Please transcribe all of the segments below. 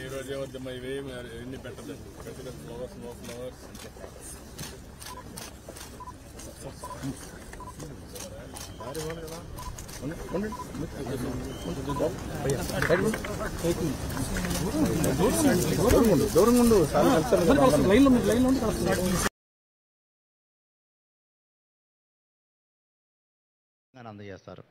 ఈరోజు వద్ద ఇవేమి ఎన్ని పెట్టదు ఫ్లవర్స్ నో ఫ్లవర్స్ దూరంగా అందజేస్తారు.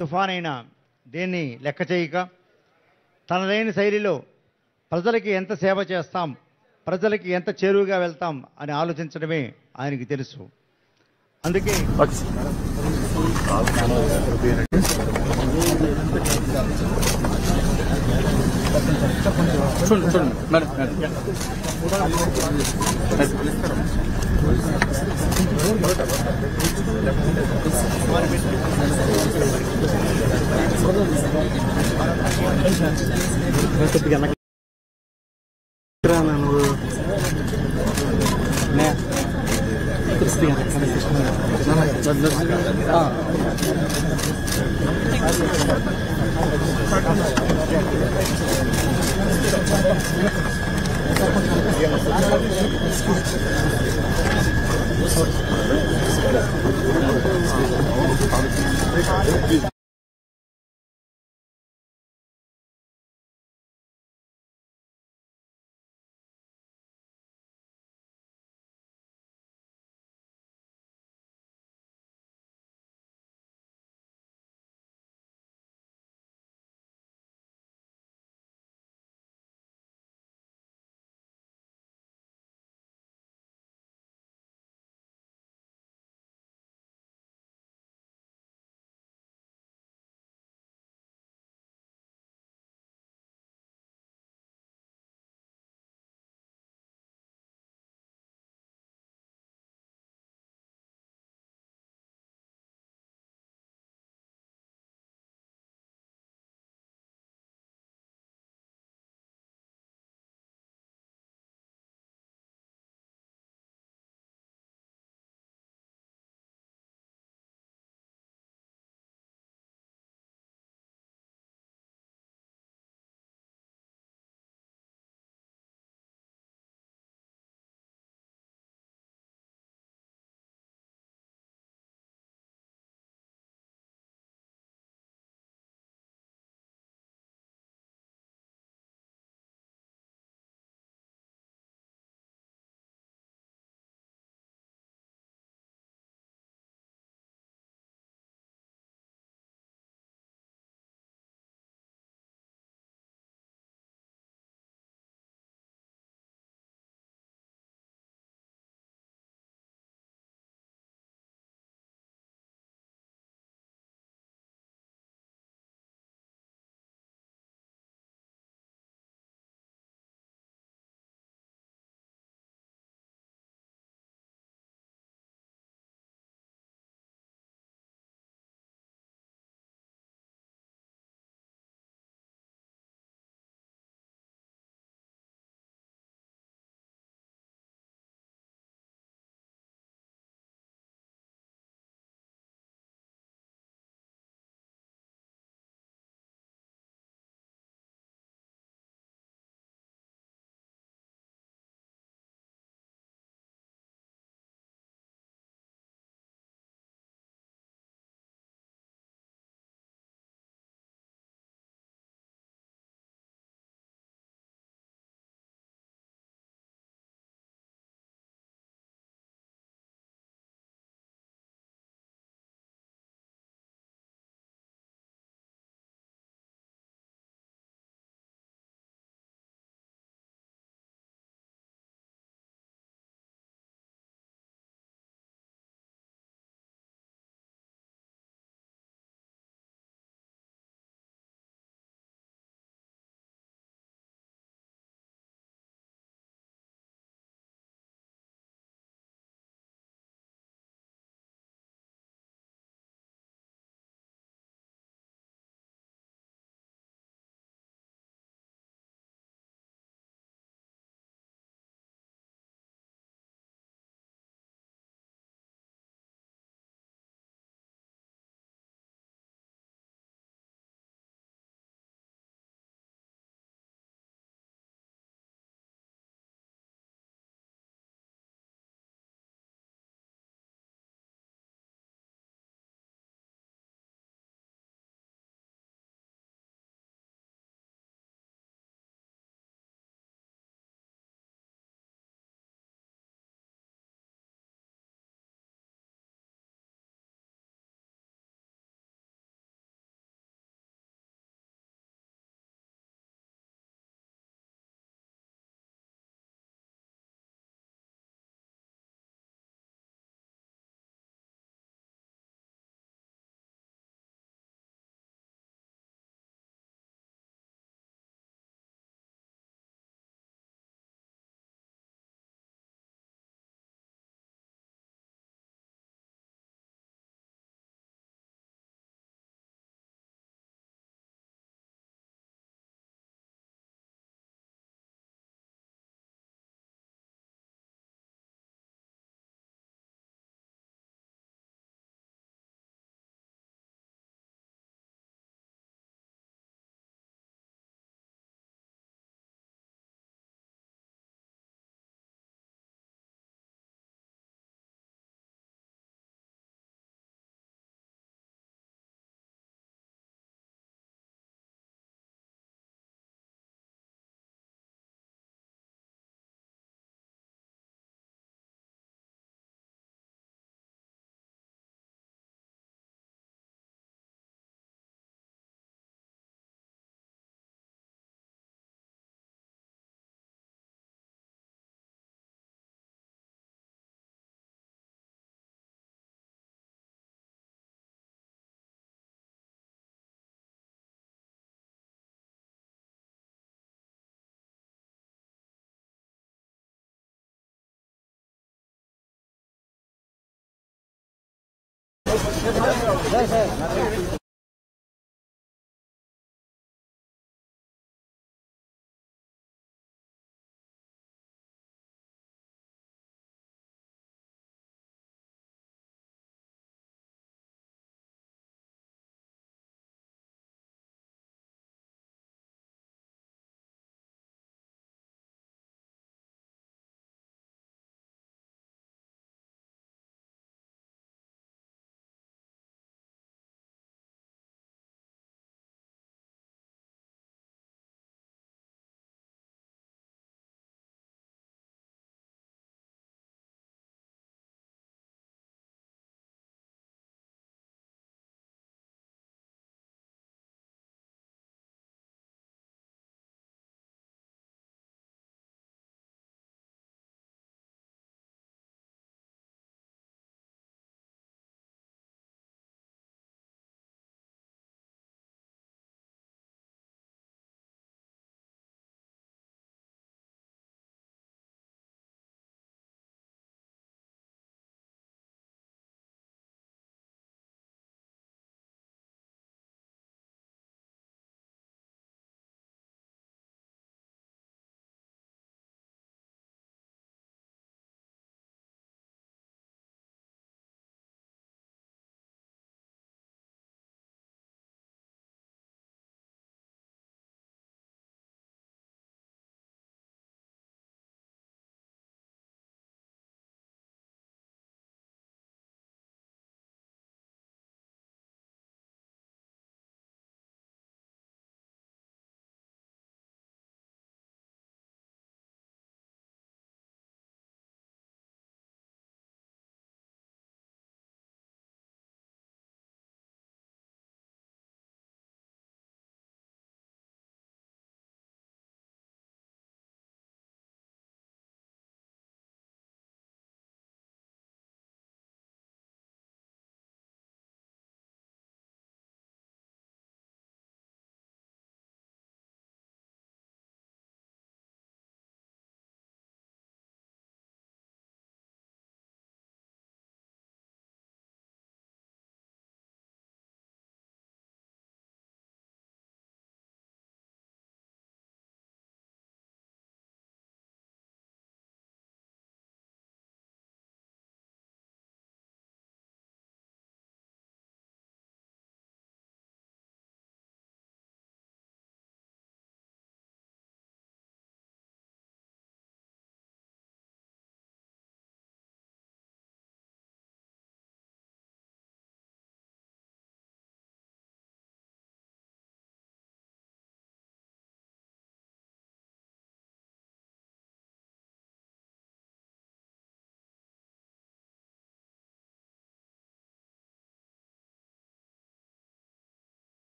తుఫాన్ అయినా దేన్ని లెక్క చేయక తనదైన శైలిలో ప్రజలకి ఎంత సేవ చేస్తాం, ప్రజలకి ఎంత చేరువుగా వెళ్తాం అని ఆలోచించడమే ఆయనకి తెలుసు. అందుకే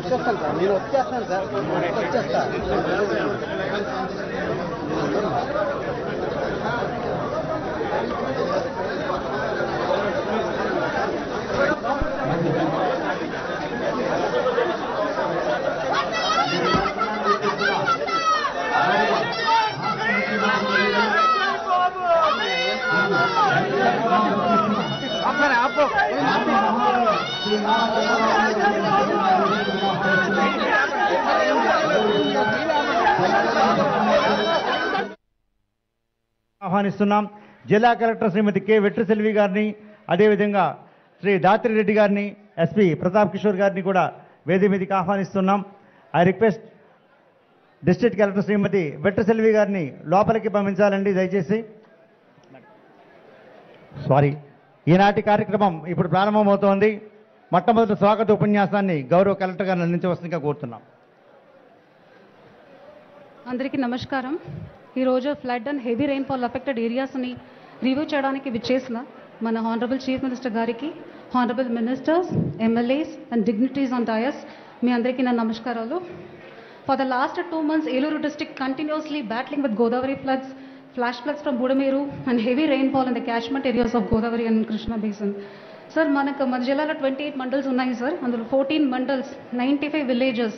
వచ్చేస్తాను సార్, నేను వచ్చేస్తాను సార్, వచ్చేస్తా. ఆహ్వానిస్తున్నాం. జిల్లా కలెక్టర్ శ్రీమతి కె వెట్రిసెల్వి గారిని, అదేవిధంగా శ్రీ దాత్రిరెడ్డి గారిని, ఎస్పీ ప్రతాప్ కిషోర్ గారిని కూడా వేదిక మీదకి ఆహ్వానిస్తున్నాం. ఐ రిక్వెస్ట్ డిస్ట్రిక్ట్ కలెక్టర్ శ్రీమతి వెట్రిసెల్వి గారిని లోపలికి పంపించాలండి దయచేసి. సారీ, ఈనాటి కార్యక్రమం ఇప్పుడు ప్రారంభమవుతోంది. మొట్టమొదటి స్వాగత ఉపన్యాసాన్ని గౌరవ కలెక్టర్ గారిని అందించవలసిందిగా కోరుతున్నాం. అందరికీ నమస్కారం. ఈరోజు flood and heavy rainfall affected ఏరియాస్ని రివ్యూ చేయడానికి విచ్చేసిన మన హానరబుల్ చీఫ్ మినిస్టర్ గారికి, honourable ministers, MLAs and dignitaries on dais, మీ అందరికీ నా నమస్కారాలు. For the last 2 months, Eluru district continuously battling with Godavari floods, flash floods from Budameru and heavy rainfall in the catchment areas of Godavari and Krishna Basin. Sir, మనకు మన జిల్లాలో 28 mandals ఉన్నాయి sir. అందులో 14 mandals, 95 villages,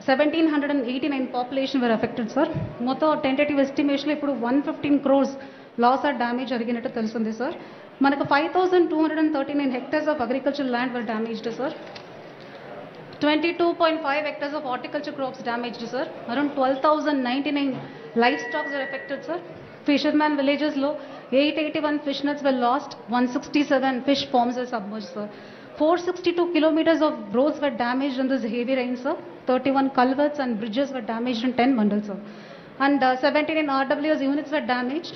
1789 population వర్ affected sir. మొత్తం tentative estimation ఇప్పుడు 115 crores loss or damage జరిగినట్టు తెలుస్తుంది sir. మనకు 5239 hectares of agriculture land were damaged sir. 22.5 hectares of horticulture crops damaged sir. Around 12,099 livestock are affected sir. Fisherman villages low 881 fish nets were lost, 167 fish farms are submerged sir. 462 kilometers of roads were damaged in this heavy rain sir. 31 culverts and bridges were damaged in 10 mandals sir. And 79 RWS units were damaged.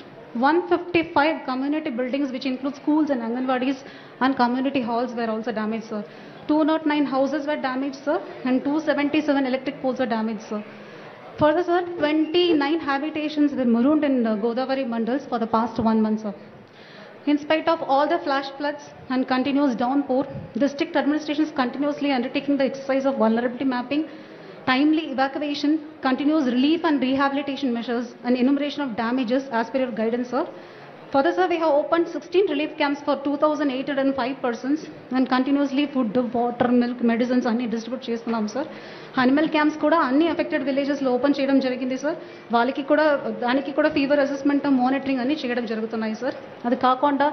155 community buildings which include schools and Anganwadis and community halls were also damaged sir. 209 houses were damaged sir, and 277 electric poles were damaged sir. Further sir, 29 habitations were marooned in Godavari mandals for the past 1 month sir. In spite of all the flash floods and continuous downpour, district administration is continuously undertaking the exercise of vulnerability mapping, timely evacuation, continuous relief and rehabilitation measures, and enumeration of damages as per your guidance sir. Further sir, we have opened 16 relief camps for 2,805 persons and continuously food, water, milk, medicines అన్ని distribute చేస్తున్నాం sir. Animal camps కూడా అన్ని affected విలేజెస్లో open చేయడం జరిగింది sir. దానికి కూడా fever assessment, monitoring అన్ని చేయడం జరుగుతున్నాయి సార్. అది కాకుండా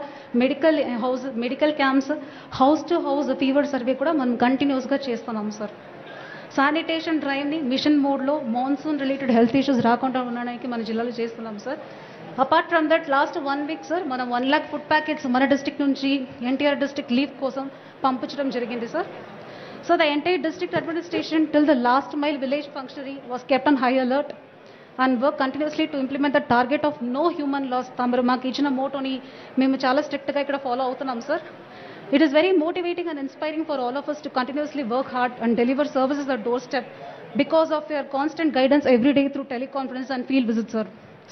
medical camps, house to house fever survey కూడా మనం కంటిన్యూస్గా చేస్తున్నాం సార్. శానిటేషన్ డ్రైవ్ని మిషన్ మోడ్లో మాన్సూన్ రిలేటెడ్ హెల్త్ ఇష్యూస్ రాకుండా ఉండడానికి మన జిల్లాలో చేస్తున్నాం sir. Apart from that last 1 week sir మనం 1 lakh ఫుడ్ ప్యాకెట్స్ మన డిస్ట్రిక్ట్ నుంచి ఎన్టీఆర్ డిస్ట్రిక్ట్ లీవ్ కోసం పంపించడం జరిగింది sir. So the entire district administration till the last mile village functionary was kept on high alert and work continuously to implement the target of no human loss. తమరు మాకు ఇచ్చిన మోటోని మేము చాలా స్ట్రిక్ట్గా ఇక్కడ ఫాలో అవుతున్నాం sir. It is very motivating and inspiring for all of us to continuously work hard and deliver services at doorstep because of your constant guidance every day through teleconference and field visits, sir.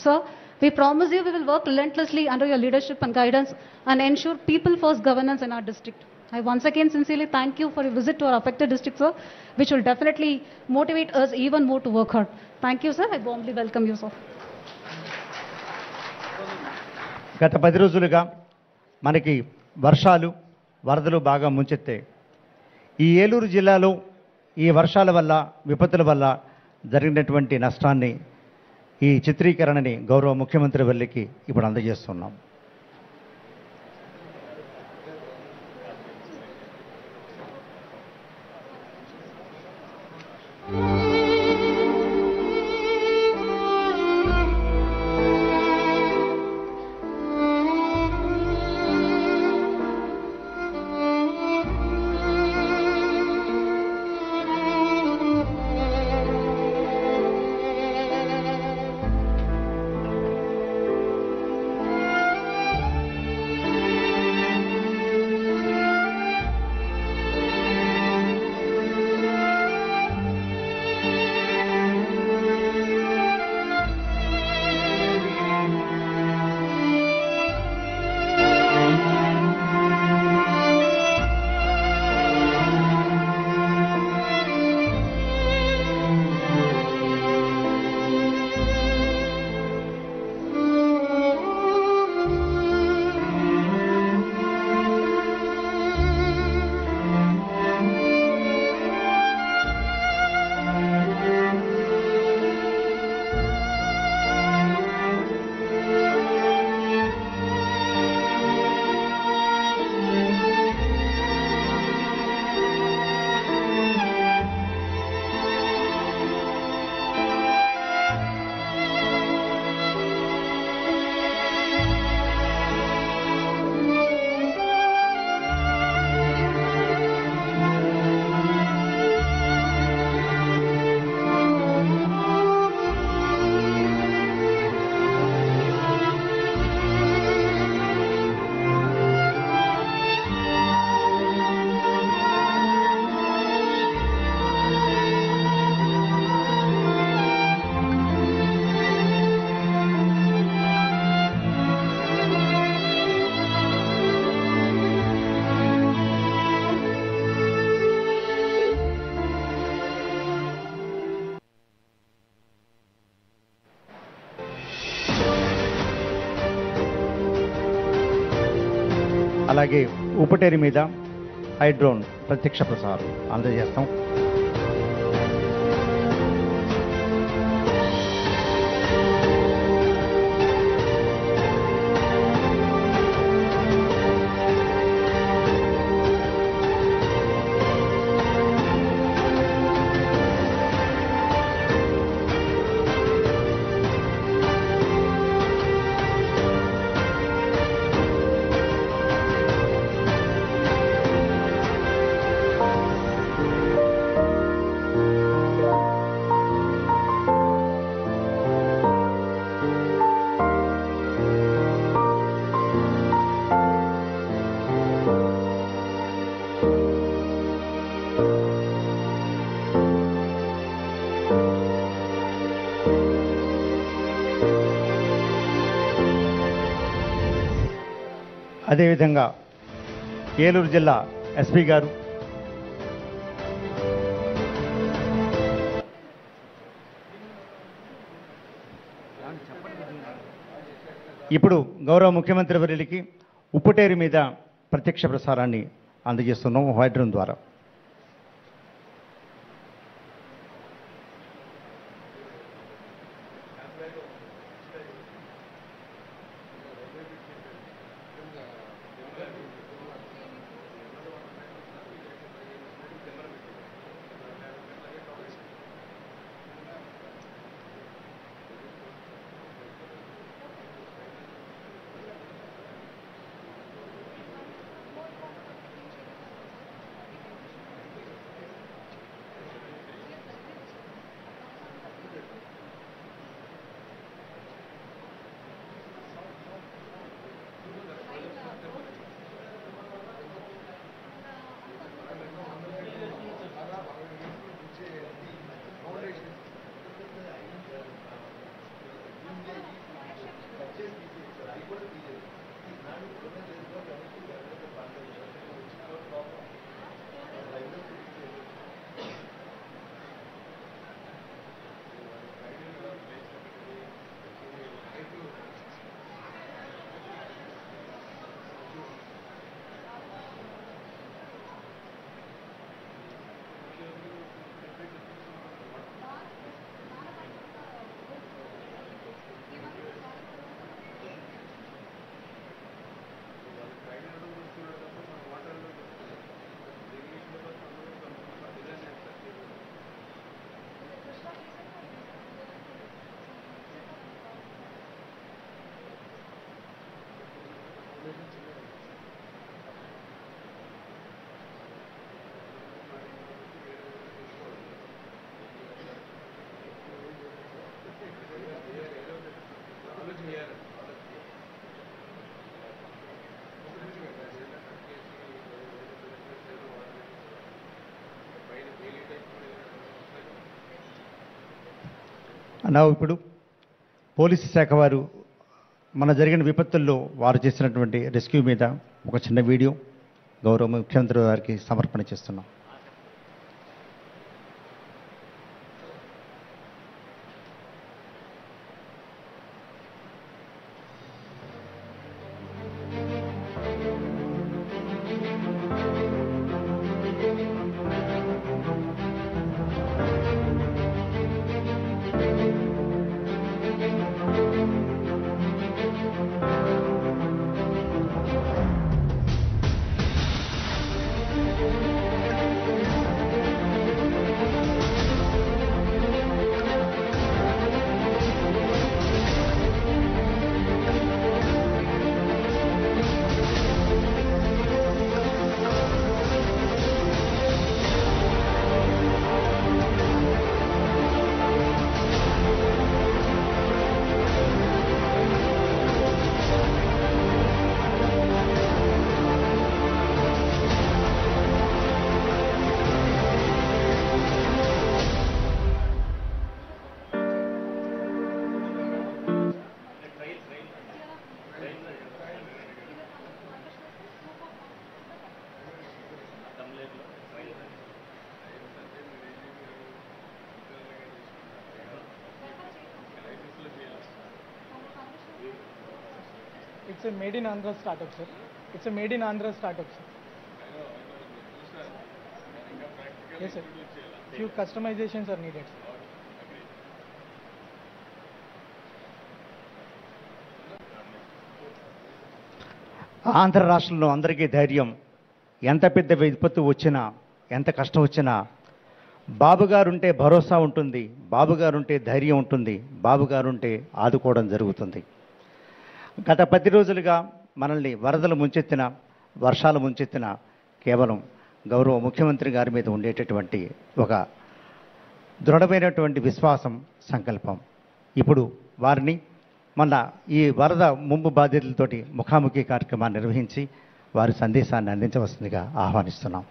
Sir, we promise you we will work relentlessly under your leadership and guidance and ensure people-first governance in our district. I once again sincerely thank you for your visit to our affected district, sir, which will definitely motivate us even more to work hard. Thank you, sir. I warmly welcome you, sir. గత 10 రోజులుగా మనకి వర్షాలు వరదలు బాగా ముంచెత్తాయి. ఈ ఏలూరు జిల్లాలో ఈ వర్షాల వల్ల విపత్తుల వల్ల జరిగినటువంటి నష్టాన్ని ఈ చిత్రీకరణని గౌరవ ముఖ్యమంత్రి వర్యులకి ఇప్పుడు అందజేస్తున్నాం. అలాగే ఉపటేరి మీద హైడ్రోన్ ప్రత్యక్ష ప్రసారం అందజేస్తాం. అదేవిధంగా ఏలూరు జిల్లా ఎస్పీ గారు ఇప్పుడు గౌరవ ముఖ్యమంత్రి వర్యులకి ఉప్పుటేరు మీద ప్రత్యక్ష ప్రసారాన్ని అందజేస్తున్నాం హైడ్రోన్ ద్వారా. ఇప్పుడు పోలీసు శాఖ వారు మన జరిగిన విపత్తుల్లో వారు చేసినటువంటి రెస్క్యూ మీద ఒక చిన్న వీడియో గౌరవ ముఖ్యమంత్రి గారికి సమర్పణ చేస్తున్నాం. It's a made in Andhra startup, sir. It's a made in Andhra startup, sir. Yes, sir. Few customizations are needed, sir. Andhra రాష్ట్రంలో అందరికీ ధైర్యం, ఎంత పెద్ద విపత్తు వచ్చినా ఎంత కష్టం వచ్చినా బాబుగారుంటే భరోసా ఉంటుంది, బాబుగారుంటే ధైర్యం ఉంటుంది, బాబుగారుంటే ఆదుకోవడం జరుగుతుంది. గత 10 రోజులుగా మనల్ని వరదలు ముంచెత్తిన, వర్షాలు ముంచెత్తిన కేవలం గౌరవ ముఖ్యమంత్రి గారి మీద ఉండేటటువంటి ఒక దృఢమైనటువంటి విశ్వాసం, సంకల్పం. ఇప్పుడు వారిని మన ఈ వరద ముంపు బాధితులతోటి ముఖాముఖి కార్యక్రమాన్ని నిర్వహించి వారి సందేశాన్ని అందించవలసిందిగా ఆహ్వానిస్తున్నాం.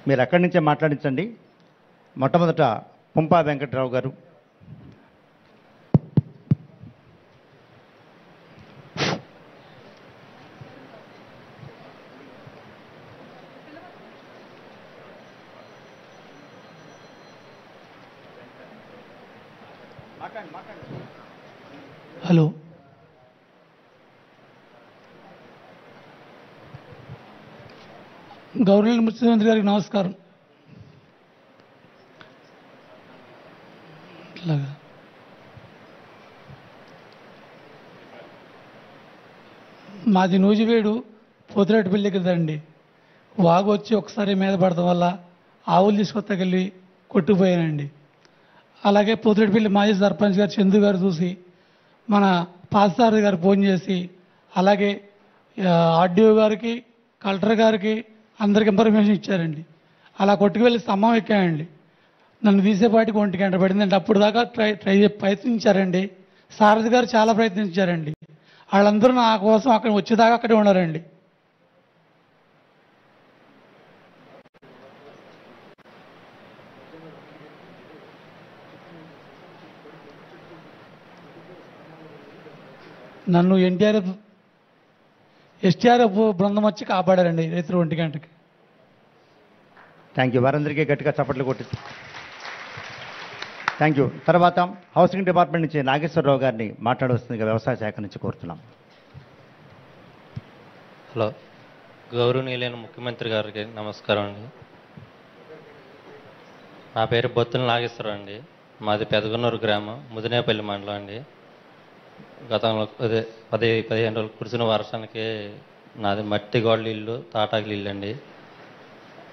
మీరు అక్కడి నుంచే మాట్లాడించండి. మొట్టమొదట పుంపా వెంకట్రావు గారు. హలో, గవర్నర్ ముఖ్యమంత్రి గారికి నమస్కారం. ఇట్లాగా మాది నూజివేడు పోతిరెడ్డిపల్లి కదండి. వాగు వచ్చి ఒకసారి మీద పడటం వల్ల ఆవులు తీసుకొత్తకెళ్ళి కొట్టుకుపోయానండి. అలాగే పోతిరెడ్డిపల్లి మాజీ సర్పంచ్ గారు చందు గారు చూసి మన పాస్దార్ గారు ఫోన్ చేసి, అలాగే ఆర్డీఓ గారికి, కలెక్టర్ గారికి, అందరికి ఇన్ఫర్మేషన్ ఇచ్చారండి. అలా కొట్టుకు వెళ్ళి స్తంభం ఎక్కానండి. నన్ను తీసేపాటికి 1 గంట పడిందండి. అప్పుడు దాకా ప్రయత్నించారండి. సారథి గారు చాలా ప్రయత్నించారండి. వాళ్ళందరూ నా కోసం అక్కడ వచ్చేదాకా అక్కడే ఉన్నారండి. నన్ను ఎస్టీఆర్ఎఫ్ బృందం వచ్చి కాపాడారండి రాత్రి 1 గంటకి. Thank you. వారందరికీ గట్టిగా చప్పట్లు కొట్టి థ్యాంక్ యూ. తర్వాత హౌసింగ్ డిపార్ట్మెంట్ నుంచి నాగేశ్వరరావు గారిని మాట్లాడవలసిందిగా వ్యవసాయ శాఖ నుంచి కోరుతున్నాం. హలో, గౌరవనీయులైన ముఖ్యమంత్రి గారికి నమస్కారం అండి. నా పేరు బొత్తుల నాగేశ్వరరావు అండి. మాది పెదగన్నూరు గ్రామం, ముదినేపల్లి మండలం అండి. గతంలో 15 రోజులు కురిసిన వర్షానికి నాది మట్టి గోడల ఇల్లు, తాటాకుల ఇల్లు అండి.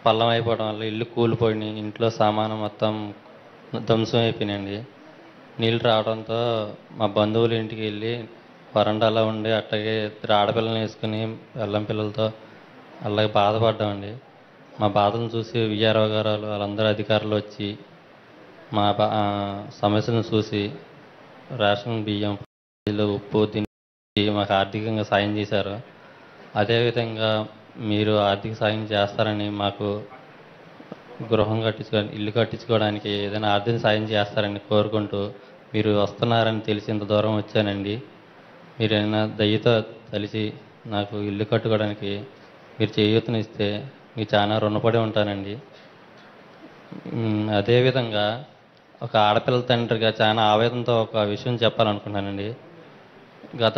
పల్లం అయిపోవడం వల్ల ఇల్లు కూలిపోయినాయి. ఇంట్లో సామాను మొత్తం ధ్వంసం అయిపోయినాయండి. నీళ్ళు రావడంతో మా బంధువుల ఇంటికి వెళ్ళి వరండాలో ఉండి అట్లాగే ఆడపిల్లల్ని వేసుకుని బెల్లం పిల్లలతో అలాగే బాధపడ్డామండి. మా బాధను చూసి విఆర్ఓ గారు వాళ్ళందరూ అధికారులు వచ్చి మా సమస్యలను చూసి రేషన్ బియ్యం, ఉప్పు తిని మాకు ఆర్థికంగా సాయం చేశారు. అదేవిధంగా మీరు ఆర్థిక సాయం చేస్తారని, మాకు గృహం ఇల్లు కట్టించుకోవడానికి ఏదైనా ఆర్థిక సాయం చేస్తారని కోరుకుంటూ మీరు వస్తున్నారని తెలిసి ఇంత దూరం వచ్చానండి. మీరు ఏమైనా దయతో తెలిసి నాకు ఇల్లు కట్టుకోవడానికి మీరు చేయూతనిస్తే మీకు చాలా రుణపడి ఉంటానండి. అదేవిధంగా ఒక ఆడపిల్ల తండ్రిగా చాలా ఆవేదనతో ఒక విషయం చెప్పాలనుకుంటున్నానండి. గత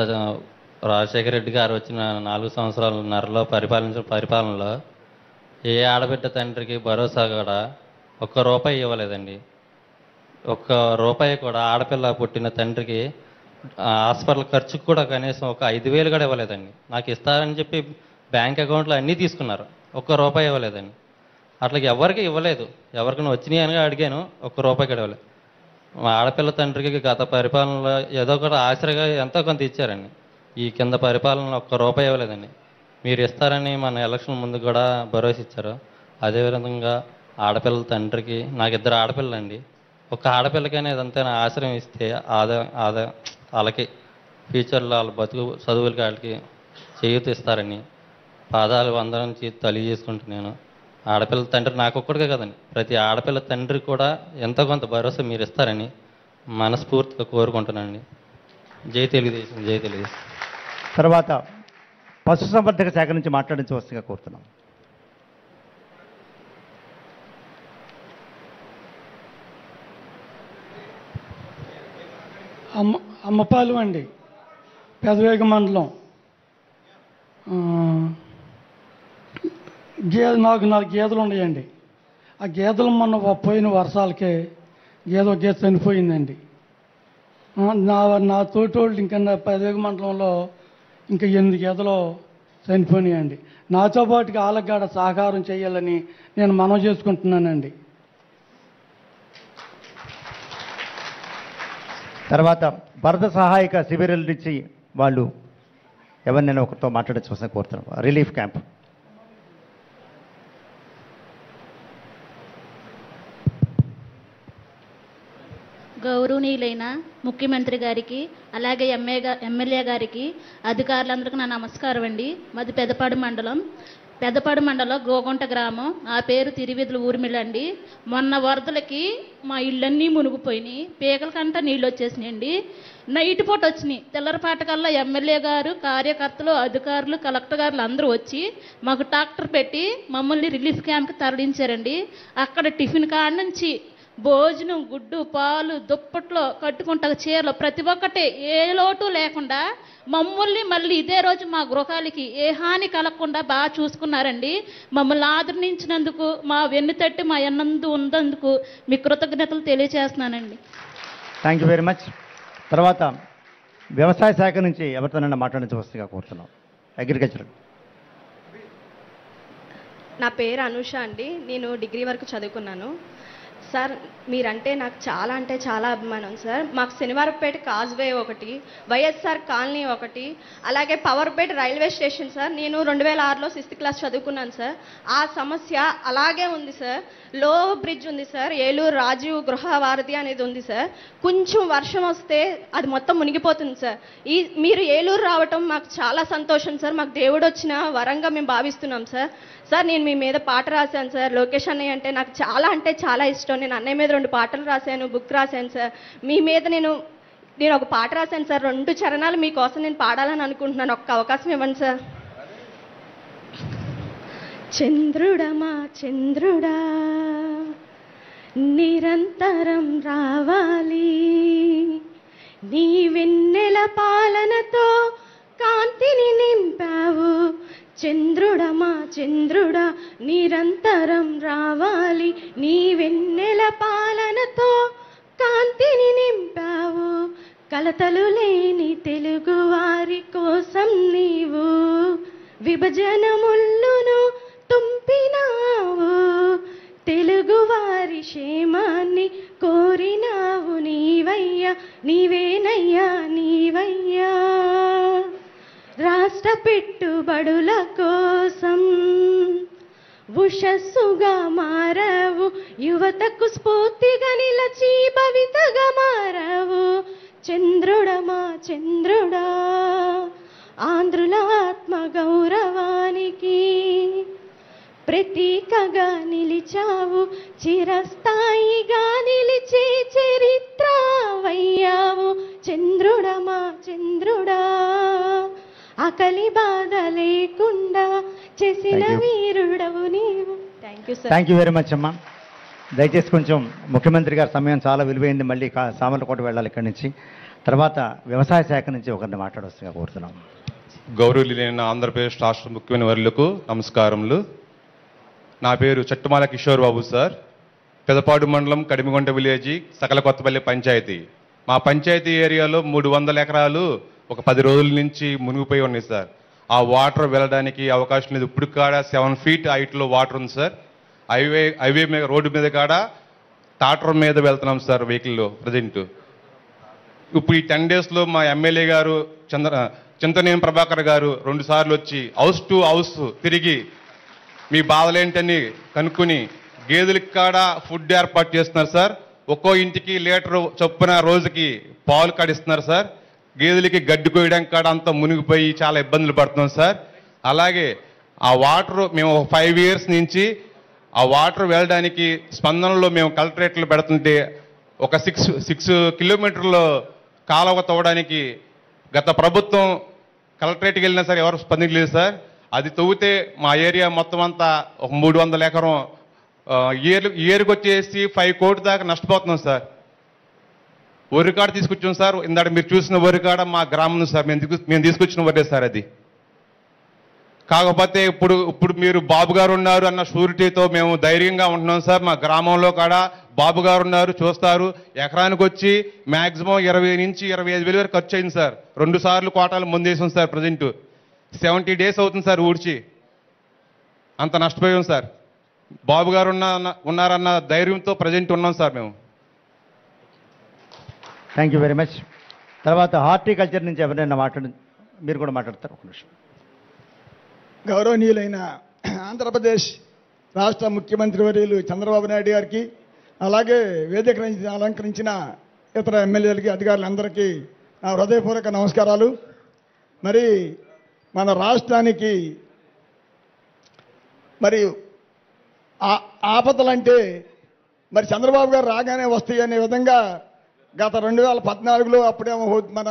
రాజశేఖర రెడ్డి గారు వచ్చిన 4 సంవత్సరాలన్నరలో పరిపాలనలో ఏ ఆడబిడ్డ తండ్రికి భరోసా కూడా ₹1 ఇవ్వలేదండి. ₹1 కూడా ఆడపిల్ల పుట్టిన తండ్రికి హాస్పిటల్ ఖర్చుకు కూడా కనీసం ఒక 5,000 కూడా ఇవ్వలేదండి. నాకు ఇస్తారని చెప్పి బ్యాంక్ అకౌంట్లో అన్నీ తీసుకున్నారు, ₹1 ఇవ్వలేదండి. అట్లాగే ఎవరికి ఇవ్వలేదు. ఎవరికైనా వచ్చినాయి అని అడిగాను, ₹1 కూడా ఇవ్వలేదు. మా ఆడపిల్ల తండ్రికి గత పరిపాలనలో ఏదో ఒకటి ఆశ్రగా ఎంతో కొంత ఇచ్చారండి. ఈ కింద పరిపాలనలో ₹1 ఇవ్వలేదండి. మీరు ఇస్తారని మన ఎలక్షన్ ముందు కూడా భరోసా ఇచ్చారు. అదేవిధంగా ఆడపిల్లల తండ్రికి, నాకు 2 ఆడపిల్లలండి, ఒక ఆడపిల్లకైనా ఇదంతా ఆశ్రయం ఇస్తే వాళ్ళకి ఫ్యూచర్లో వాళ్ళ బతుకు చదువులకి వాళ్ళకి చేయూత ఇస్తారని పాదాలు వందరించి తెలియజేసుకుంటున్నాను. ఆడపిల్ల తండ్రి నాకు ఒక్కడికే కదండి, ప్రతి ఆడపిల్ల తండ్రి కూడా ఎంతో కొంత భరోసా మీరు ఇస్తారని మనస్ఫూర్తిగా కోరుకుంటున్నానండి. జై తెలుగుదేశం, జై తెలుగుదేశం. తర్వాత పశుసంవర్ధక శాఖ నుంచి మాట్లాడించవలసిందిగా కోరుతున్నాం. అమ్మపాలు అండి, పెదవేగ మండలం. నాకు 4 గేదెలు ఉన్నాయండి. ఆ గేదెలు మొన్న పోయిన వర్షాలకే ఒక గేదె చనిపోయిందండి. నా తోటోళ్ళు ఇంకా పెదవేగ మండలంలో ఇంకా 8 గేదెలు చనిపోయినాయండి. నాతో పాటుగా వాళ్ళకి కూడా సహకారం చేయాలని నేను మనవి చేసుకుంటున్నానండి. తర్వాత వరద సహాయక శిబిరాల నుంచి వాళ్ళు ఎవరినైనా ఒకరితో మాట్లాడించవలసిన కోరుతున్నాం. Relief camp. గౌరవనీయులైన ముఖ్యమంత్రి గారికి, అలాగే ఎమ్మెల్యే గారికి, అధికారులందరికీ నా నమస్కారం అండి. మాది పెద్దపాడు మండలం గోగుంట గ్రామం. ఆ పేరు తిరువిధుల ఊర్మిళ అండి. మొన్న వరదలకి మా ఇళ్ళన్నీ మునిగిపోయినాయి, పీకలకంతా నీళ్ళు వచ్చేసినాయండి. నైట్ పూట వచ్చినాయి. తెల్లరపాటకల్లా ఎమ్మెల్యే గారు, కార్యకర్తలు, అధికారులు, కలెక్టర్ గారులు అందరూ వచ్చి మాకు ట్రాక్టర్ పెట్టి మమ్మల్ని రిలీఫ్ క్యాంప్కి తరలించారండి. అక్కడ టిఫిన్ కాడ నుంచి భోజనం, గుడ్డు, పాలు, దుప్పట్లో, కట్టుకుంటా చీరలు, ప్రతి ఒక్కటి ఏ లోటు లేకుండా మమ్మల్ని మళ్ళీ ఇదే రోజు మా గృహాలకి ఏ హాని కలగకుండా బాగా చూసుకున్నారండి. మమ్మల్ని ఆదరించినందుకు, మా వెన్నుతట్టి మా ఎన్నందు ఉన్నందుకు మీ కృతజ్ఞతలు తెలియజేస్తున్నానండి. Thank you very much. తర్వాత వ్యవసాయ శాఖ నుంచి ఎవరితోనైనా మాట్లాడించవలసిందిగా కోరుతున్నాం. అగ్రికల్చర్. నా పేరు అనుష అండి. నేను డిగ్రీ వరకు చదువుకున్నాను. సార్ మీరంటే నాకు చాలా అంటే చాలా అభిమానం సార్. మాకు శనివారపేట కాజ్వే ఒకటి, వైఎస్ఆర్ కాలనీ ఒకటి, అలాగే పవర్పేట రైల్వే స్టేషన్ సార్. నేను 2006లో 6th క్లాస్ చదువుకున్నాను సార్. ఆ సమస్య అలాగే ఉంది సార్. లో బ్రిడ్జ్ ఉంది సార్, ఏలూరు రాజీవ్ గృహవారధి అనేది ఉంది సార్. కొంచెం వర్షం వస్తే అది మొత్తం మునిగిపోతుంది సార్. మీరు ఏలూరు రావటం మాకు చాలా సంతోషం సార్. మాకు దేవుడు వచ్చిన వరంగా మేము భావిస్తున్నాం సార్. సార్ నేను మీ మీద పాట రాశాను సార్. లోకేష్ అన్నయ్య అంటే నాకు చాలా అంటే చాలా ఇష్టం. నేను అన్నయ్య మీద 2 పాటలు రాశాను, బుక్ రాశాను సార్. మీ మీద నేను ఒక పాట రాశాను సార్. 2 చరణాలు మీకోసం నేను పాడాలని అనుకుంటున్నాను. ఒక్క అవకాశం ఇవ్వండి సార్. చంద్రుడా మా చంద్రుడా నిరంతరం రావాలి, నీ వెన్నెల పాలనతో కాంతిని నింపావు. చంద్రుడా మా చంద్రుడా నిరంతరం రావాలి, నీ వెన్నెల పాలనతో కాంతిని నింపావు. కలతలు లేని తెలుగు వారి కోసం నీవు విభజన ముళ్ళును తుంపినావు. తెలుగు వారి క్షేమాన్ని కోరినావు నీవయ్యా, నీవేనయ్యా నీవయ్యా. రాష్ట్ర పెట్టుబడుల కోసం ఉషస్సుగా మారవు, యువతకు స్ఫూర్తిగా నిలచి భవితగా మారవు. చంద్రుడా మా చంద్రుడా ఆంధ్రుల ఆత్మ గౌరవానికి ప్రతీకగా నిలిచావు, చిరస్థాయిగా నిలిచే చరిత్ర వయ్యావు. చంద్రుడా మా చంద్రుడా ఆకలి బాధ లేకుండా చేసిన వీరుడవు నీవు. Thank you sir. Thank you very much అమ్మా. దయచేసి కొంచెం ముఖ్యమంత్రి గారి సమయం చాలా విలువైంది. మళ్ళీ సామర్లకోట వెళ్ళాలి ఇక్కడి నుంచి. తర్వాత వ్యవసాయ శాఖ నుంచి ఒకరిని మాట్లాడవలసిందిగా కోరుతున్నాం. గౌరవనీయులైన ఆంధ్రప్రదేశ్ రాష్ట్ర ముఖ్యమైన వర్యులకు నమస్కారములు. నా పేరు చట్టుమాల కిషోర్ బాబు సార్. పెదపాడు మండలం కడిమిగొండ విలేజీ సకల కొత్తపల్లి పంచాయతీ. మా పంచాయతీ ఏరియాలో 300 ఎకరాలు ఒక 10 రోజుల నుంచి మునిగిపోయి ఉన్నాయి సార్. ఆ వాటర్ వెళ్ళడానికి అవకాశం లేదు. ఇప్పుడు కాడ 7 feet హైట్లో వాటర్ ఉంది సార్. హైవే మీద రోడ్డు మీద కాడ టాటర్ మీద వెళ్తున్నాం సార్ వెహికల్లో ప్రజెంట్. ఇప్పుడు ఈ 10 daysలో మా ఎమ్మెల్యే గారు చింతనేని ప్రభాకర్ గారు 2 సార్లు వచ్చి హౌస్ టు హౌస్ తిరిగి మీ బాధలేంటని కనుక్కుని గేదెలకి కాడ ఫుడ్ ఏర్పాటు చేస్తున్నారు సార్. ఒక్కో ఇంటికి లీటర్ చొప్పున రోజుకి పాలు కాడిస్తున్నారు సార్. గేదెలకి గడ్డి కోయడానికి కాడ అంతా మునిగిపోయి చాలా ఇబ్బందులు పడుతున్నాం సార్. అలాగే ఆ వాటర్ మేము 5 years నుంచి ఆ వాటర్ వెళ్ళడానికి స్పందనలో మేము కలెక్టరేట్లు పెడుతుంటే ఒక 6 kilometers కాలువ తవ్వడానికి గత ప్రభుత్వం కలెక్టరేట్కి వెళ్ళినా సార్ ఎవరు స్పందించలేదు సార్. అది తవ్వితే మా ఏరియా మొత్తం అంతా ఒక 300 ఎకరం ఇయర్కి వచ్చేసి 5 కోట్ల దాకా నష్టపోతున్నాం సార్. వరికాడ తీసుకొచ్చాం సార్. ఇందాక మీరు చూసిన వరికాడ మా గ్రామం సార్. మేము తీసుకొచ్చిన వరే సార్ అది. కాకపోతే ఇప్పుడు మీరు బాబు గారు ఉన్నారు అన్న షూరిటీతో మేము ధైర్యంగా ఉంటున్నాం సార్. మా గ్రామంలో కాడ బాబు గారు ఉన్నారు, చూస్తారు. ఎకరానికి వచ్చి మ్యాక్సిమం 20 నుంచి 25,000 వరకు ఖర్చు అయింది సార్. 2 సార్లు కోటాలు ముందేసాం సార్. ప్రజెంట్ 70 days అవుతుంది సార్ ఊడ్చి. అంత నష్టపోయాం సార్. బాబు గారు ఉన్నారన్న ధైర్యంతో ప్రజెంట్ ఉన్నాం సార్ మేము. Thank you very much. తర్వాత హార్టికల్చర్ నుంచి ఎవరైనా మీరు కూడా మాట్లాడతారు. ఒక నిమిషం. గౌరవనీయులైన ఆంధ్రప్రదేశ్ రాష్ట్ర ముఖ్యమంత్రి వర్యులు చంద్రబాబు నాయుడు గారికి, అలాగే వేదిక అలంకరించిన ఇతర ఎమ్మెల్యేలకి, అధికారులందరికీ నా హృదయపూర్వక నమస్కారాలు. మరి మన రాష్ట్రానికి మరి ఆపదలంటే మరి చంద్రబాబు గారు రాగానే వస్తాయి అనే విధంగా గత 2014లో అప్పుడేమో మన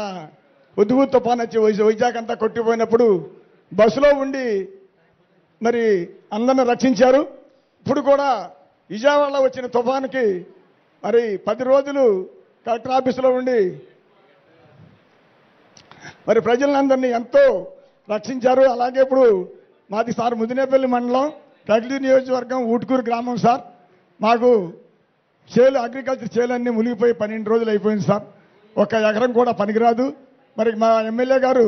ఉద్దుగు తుఫాన్ వచ్చి వైజాగ్ అంతా కొట్టిపోయినప్పుడు బస్సులో ఉండి మరి అందరిని రక్షించారు. ఇప్పుడు కూడా విజయవాడలో వచ్చిన తుఫానుకి మరి 10 రోజులు కలెక్టర్ ఆఫీసులో ఉండి మరి ప్రజలందరినీ ఎంతో రక్షించారు. అలాగే ఇప్పుడు మాది సార్ ముదినేపల్లి మండలం తగిలి నియోజకవర్గం ఊటుకూరు గ్రామం సార్. మాకు అగ్రికల్చర్ చేలన్నీ మునిగిపోయి 12 రోజులు అయిపోయింది సార్. 1 ఎకరం కూడా పనికిరాదు. మరి మా ఎమ్మెల్యే గారు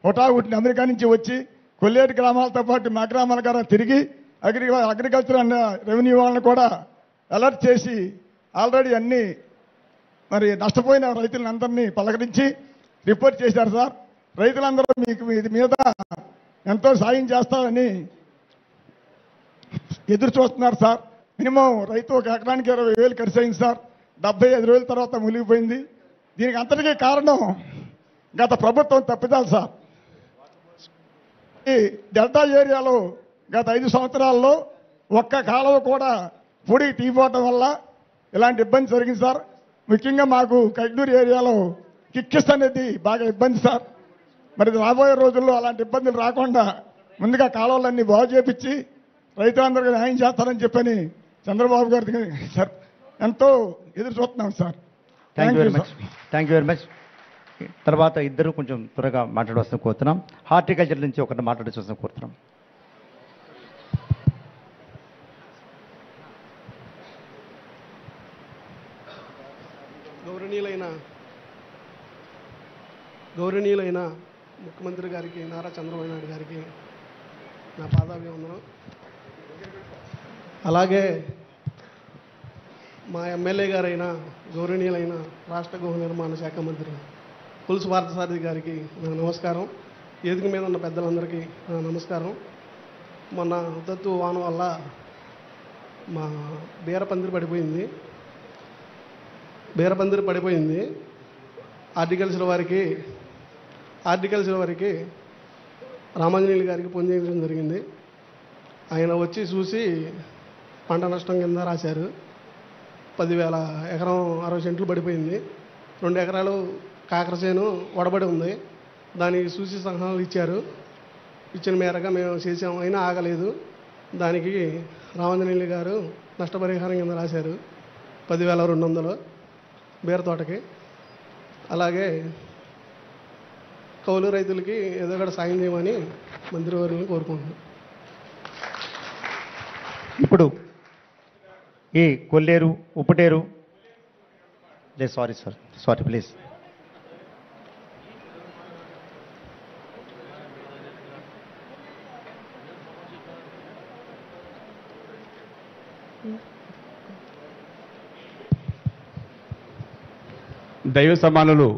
హుటాహుటిని అమెరికా నుంచి వచ్చి కొల్లేటి గ్రామాలతో పాటు మా గ్రామాల గారు తిరిగి అగ్రికల్చర్ అన్న రెవెన్యూ వాళ్ళని కూడా అలర్ట్ చేసి ఆల్రెడీ అన్ని మరి నష్టపోయిన రైతులందరినీ పలకరించి రిపోర్ట్ చేశారు సార్. రైతులందరూ మీకు ఇది మీద ఎంతో సాయం చేస్తారని ఎదురు చూస్తున్నారు సార్. మినిమం రైతు ఒక ఎకరానికి 20,000 ఖర్చు అయింది సార్. 75 రోజుల తర్వాత మునిగిపోయింది. దీనికి అంతటికీ కారణం గత ప్రభుత్వం తప్పిదాలు సార్. ఈ డెల్టా ఏరియాలో గత 5 సంవత్సరాల్లో ఒక్క కాలువ కూడా పొడికి తీయపోవటం వల్ల ఇలాంటి ఇబ్బంది జరిగింది సార్. ముఖ్యంగా మాకు కైడ్నూరు ఏరియాలో కిక్కిస్ అనేది బాగా ఇబ్బంది సార్. మరి రాబోయే రోజుల్లో అలాంటి ఇబ్బందులు రాకుండా ముందుగా కాలువలన్నీ బాగు చేపించి రైతులందరికీ న్యాయం చేస్తారని చెప్పని చంద్రబాబు గారికి సార్ ఎంతో ఎదురు చూస్తున్నాం sir. Thank you very much. తర్వాత ఇద్దరు కొంచెం త్వరగా మాట్లాడవలసిన కోరుతున్నాం. హార్టికల్చర్ నుంచి ఒకరిని మాట్లాడవలసిన కోరుతున్నాం. గౌరవనీయులైన ముఖ్యమంత్రి గారికి, నారా చంద్రబాబు నాయుడు గారికి నా పాదాభివందనం. అలాగే మా ఎమ్మెల్యే గారైన గౌరవనీయులైన రాష్ట్ర గృహ నిర్మాణ శాఖ మంత్రి పులుసు పార్థసారథి గారికి నా నమస్కారం. వేదిక మీద ఉన్న పెద్దలందరికీ నా నమస్కారం. మొన్న ఉదత్తు వాన వల్ల మా బీరపందిరి పడిపోయింది. హార్టికల్చర్ వారికి రామాంజనేయులు గారికి ఫోన్ చేయడం జరిగింది. ఆయన వచ్చి చూసి పంట నష్టం కింద రాశారు. 10,000 ఎకరం 60 సెంట్లు పడిపోయింది. 2 ఎకరాలు కాకరసేను వడబడి ఉంది. దానికి చూసి సలహాలు ఇచ్చారు. ఇచ్చిన మేరగా మేము చేసాము. అయినా ఆగలేదు. దానికి రామాంజనేయులు గారు నష్టపరిహారం కింద రాశారు 10,200 బీర తోటకి. అలాగే కౌలు రైతులకి ఏదో ఒకటి సాయం చేయమని మంత్రివర్యులను కోరుకుంటున్నాం. ఇప్పుడు ఈ కొల్లేరు, ఉప్పటేరు, సారీ ప్లీజ్, దైవ సమానులు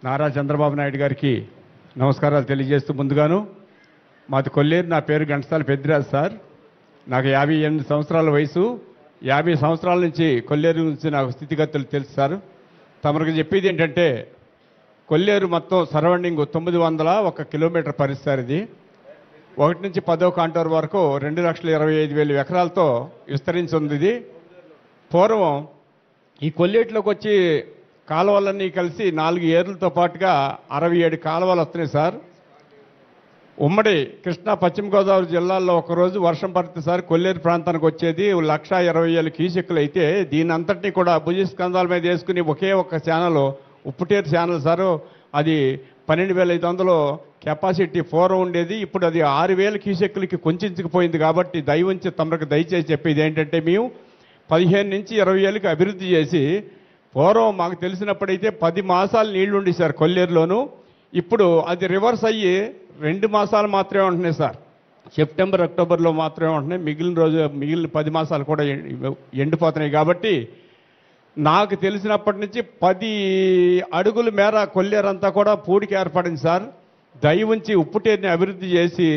నారా చంద్రబాబు నాయుడు గారికి నమస్కారాలు తెలియజేస్తూ, ముందుగాను మాది కొల్లేరు, నా పేరు ఘంటసాల పెద్దిరాజు సార్. నాకు 58 సంవత్సరాల వయసు. 50 సంవత్సరాల నుంచి కొల్లేరు నుంచి నాకు స్థితిగతులు తెలుసు సార్. తమకు చెప్పేది ఏంటంటే, కొల్లేరు మొత్తం సరౌండింగ్ 901 కిలోమీటర్ పరిస్థితి. ఇది 1 నుంచి 10వ కాంటూర్ వరకు 2,25,000 ఎకరాలతో విస్తరించి ఉంది. ఇది పూర్వం ఈ కొల్లేటిలోకి వచ్చి కాలువలన్నీ కలిసి 4 ఏర్లతో పాటుగా 67 కాలువలు వస్తున్నాయి సార్. ఉమ్మడి కృష్ణా, పశ్చిమ గోదావరి జిల్లాల్లో ఒకరోజు వర్షం పడితే సార్ కొల్లేరు ప్రాంతానికి వచ్చేది 1,20,000 క్యూసెక్కులు. అయితే దీని అంతటినీ కూడా భుజస్కంధాల మీద వేసుకుని ఒకే ఒక ఛానల్, ఉప్పుటేరు ఛానల్ సార్. అది 12,500 కెపాసిటీ పూర్వం ఉండేది. ఇప్పుడు అది 6,000 క్యూసెక్కులకి కొంచెంచుకుపోయింది. కాబట్టి దయవుంచి తమకు దయచేసి చెప్పేది ఏంటంటే, మేము 15 నుంచి 20 ఏళ్ళకి అభివృద్ధి చేసి, పూర్వం మాకు తెలిసినప్పుడైతే 10 మాసాలు నీళ్లుండి సార్ కొల్లేరులోను. ఇప్పుడు అది రివర్స్ అయ్యి 2 మాసాలు మాత్రమే ఉంటున్నాయి సార్. సెప్టెంబర్, అక్టోబర్లో మాత్రమే ఉంటున్నాయి. మిగిలిన 10 మాసాలు కూడా ఎండిపోతున్నాయి. కాబట్టి నాకు తెలిసినప్పటి నుంచి 10 అడుగుల మేర కొల్లేరంతా కూడా పూడికి ఏర్పడింది సార్. దయవుంచి ఉప్పుటేరుని అభివృద్ధి చేసి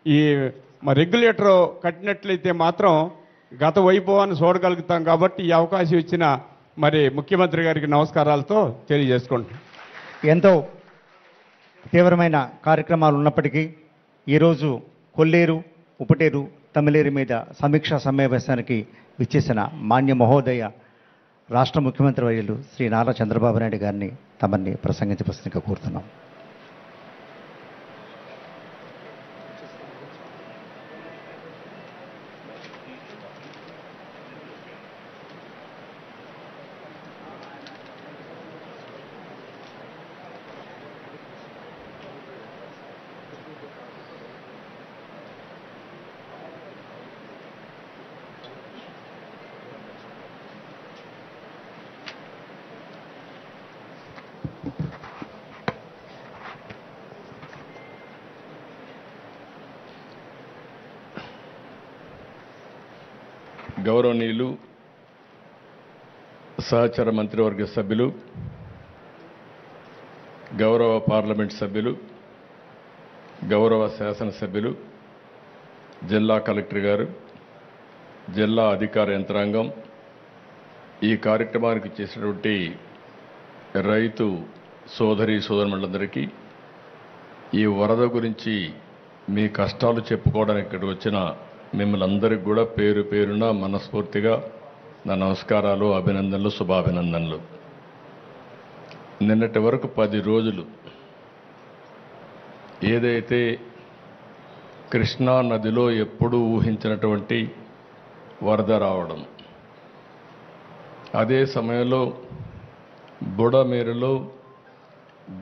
ఈ రెగ్యులేటర్ కట్టినట్లయితే మాత్రం గత వైభవాన్ని చూడగలుగుతాం. కాబట్టి ఈ అవకాశం ఇచ్చిన ముఖ్యమంత్రి గారికి నమస్కారాలతో తెలియజేసుకుంటాం. ఎంతో తీవ్రమైన కార్యక్రమాలు ఉన్నప్పటికీ ఈరోజు కొల్లేరు, ఉప్పటేరు, తమిళేరు మీద సమీక్షా సమావేశానికి విచ్చేసిన మాన్య మహోదయ రాష్ట్ర ముఖ్యమంత్రి వర్యులు శ్రీ నారా చంద్రబాబు నాయుడు గారిని తమని ప్రసంగించవలసిందిగా కోరుతున్నాం. గౌరవనీయులు సహచర మంత్రివర్గ సభ్యులు, గౌరవ పార్లమెంట్ సభ్యులు, గౌరవ శాసనసభ్యులు, జిల్లా కలెక్టర్ గారు, జిల్లా అధికార యంత్రాంగం, ఈ కార్యక్రమానికి చేసినటువంటి రైతు సోదరి సోదరులందరికీ ఈ వరద గురించి మీ కష్టాలు చెప్పుకోవడానికి ఇక్కడ వచ్చిన మిమ్మల్ని అందరికీ కూడా పేరు పేరున మనస్ఫూర్తిగా నా నమస్కారాలు, అభినందనలు, శుభాభినందనలు. నిన్నటి వరకు 10 రోజులు ఏదైతే కృష్ణా నదిలో ఎప్పుడూ ఊహించినటువంటి వరద రావడం, అదే సమయంలో బుడమేరులో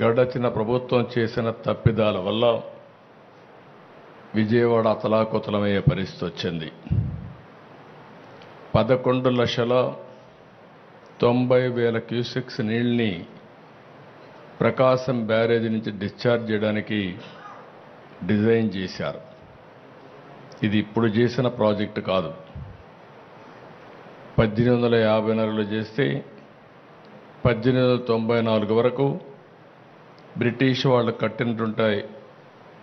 గడచిన ప్రభుత్వం చేసిన తప్పిదాల వల్ల విజయవాడ అతలాకుతలమయ్యే పరిస్థితి వచ్చింది. 11,90,000 క్యూసెక్స్ నీళ్ళని ప్రకాశం బ్యారేజీ నుంచి డిశ్చార్జ్ చేయడానికి డిజైన్ చేశారు. ఇది ఇప్పుడు చేసిన ప్రాజెక్టు కాదు. 1854లో చేస్తే 1894 వరకు బ్రిటిష్ వాళ్ళు కట్టినటుంటాయి.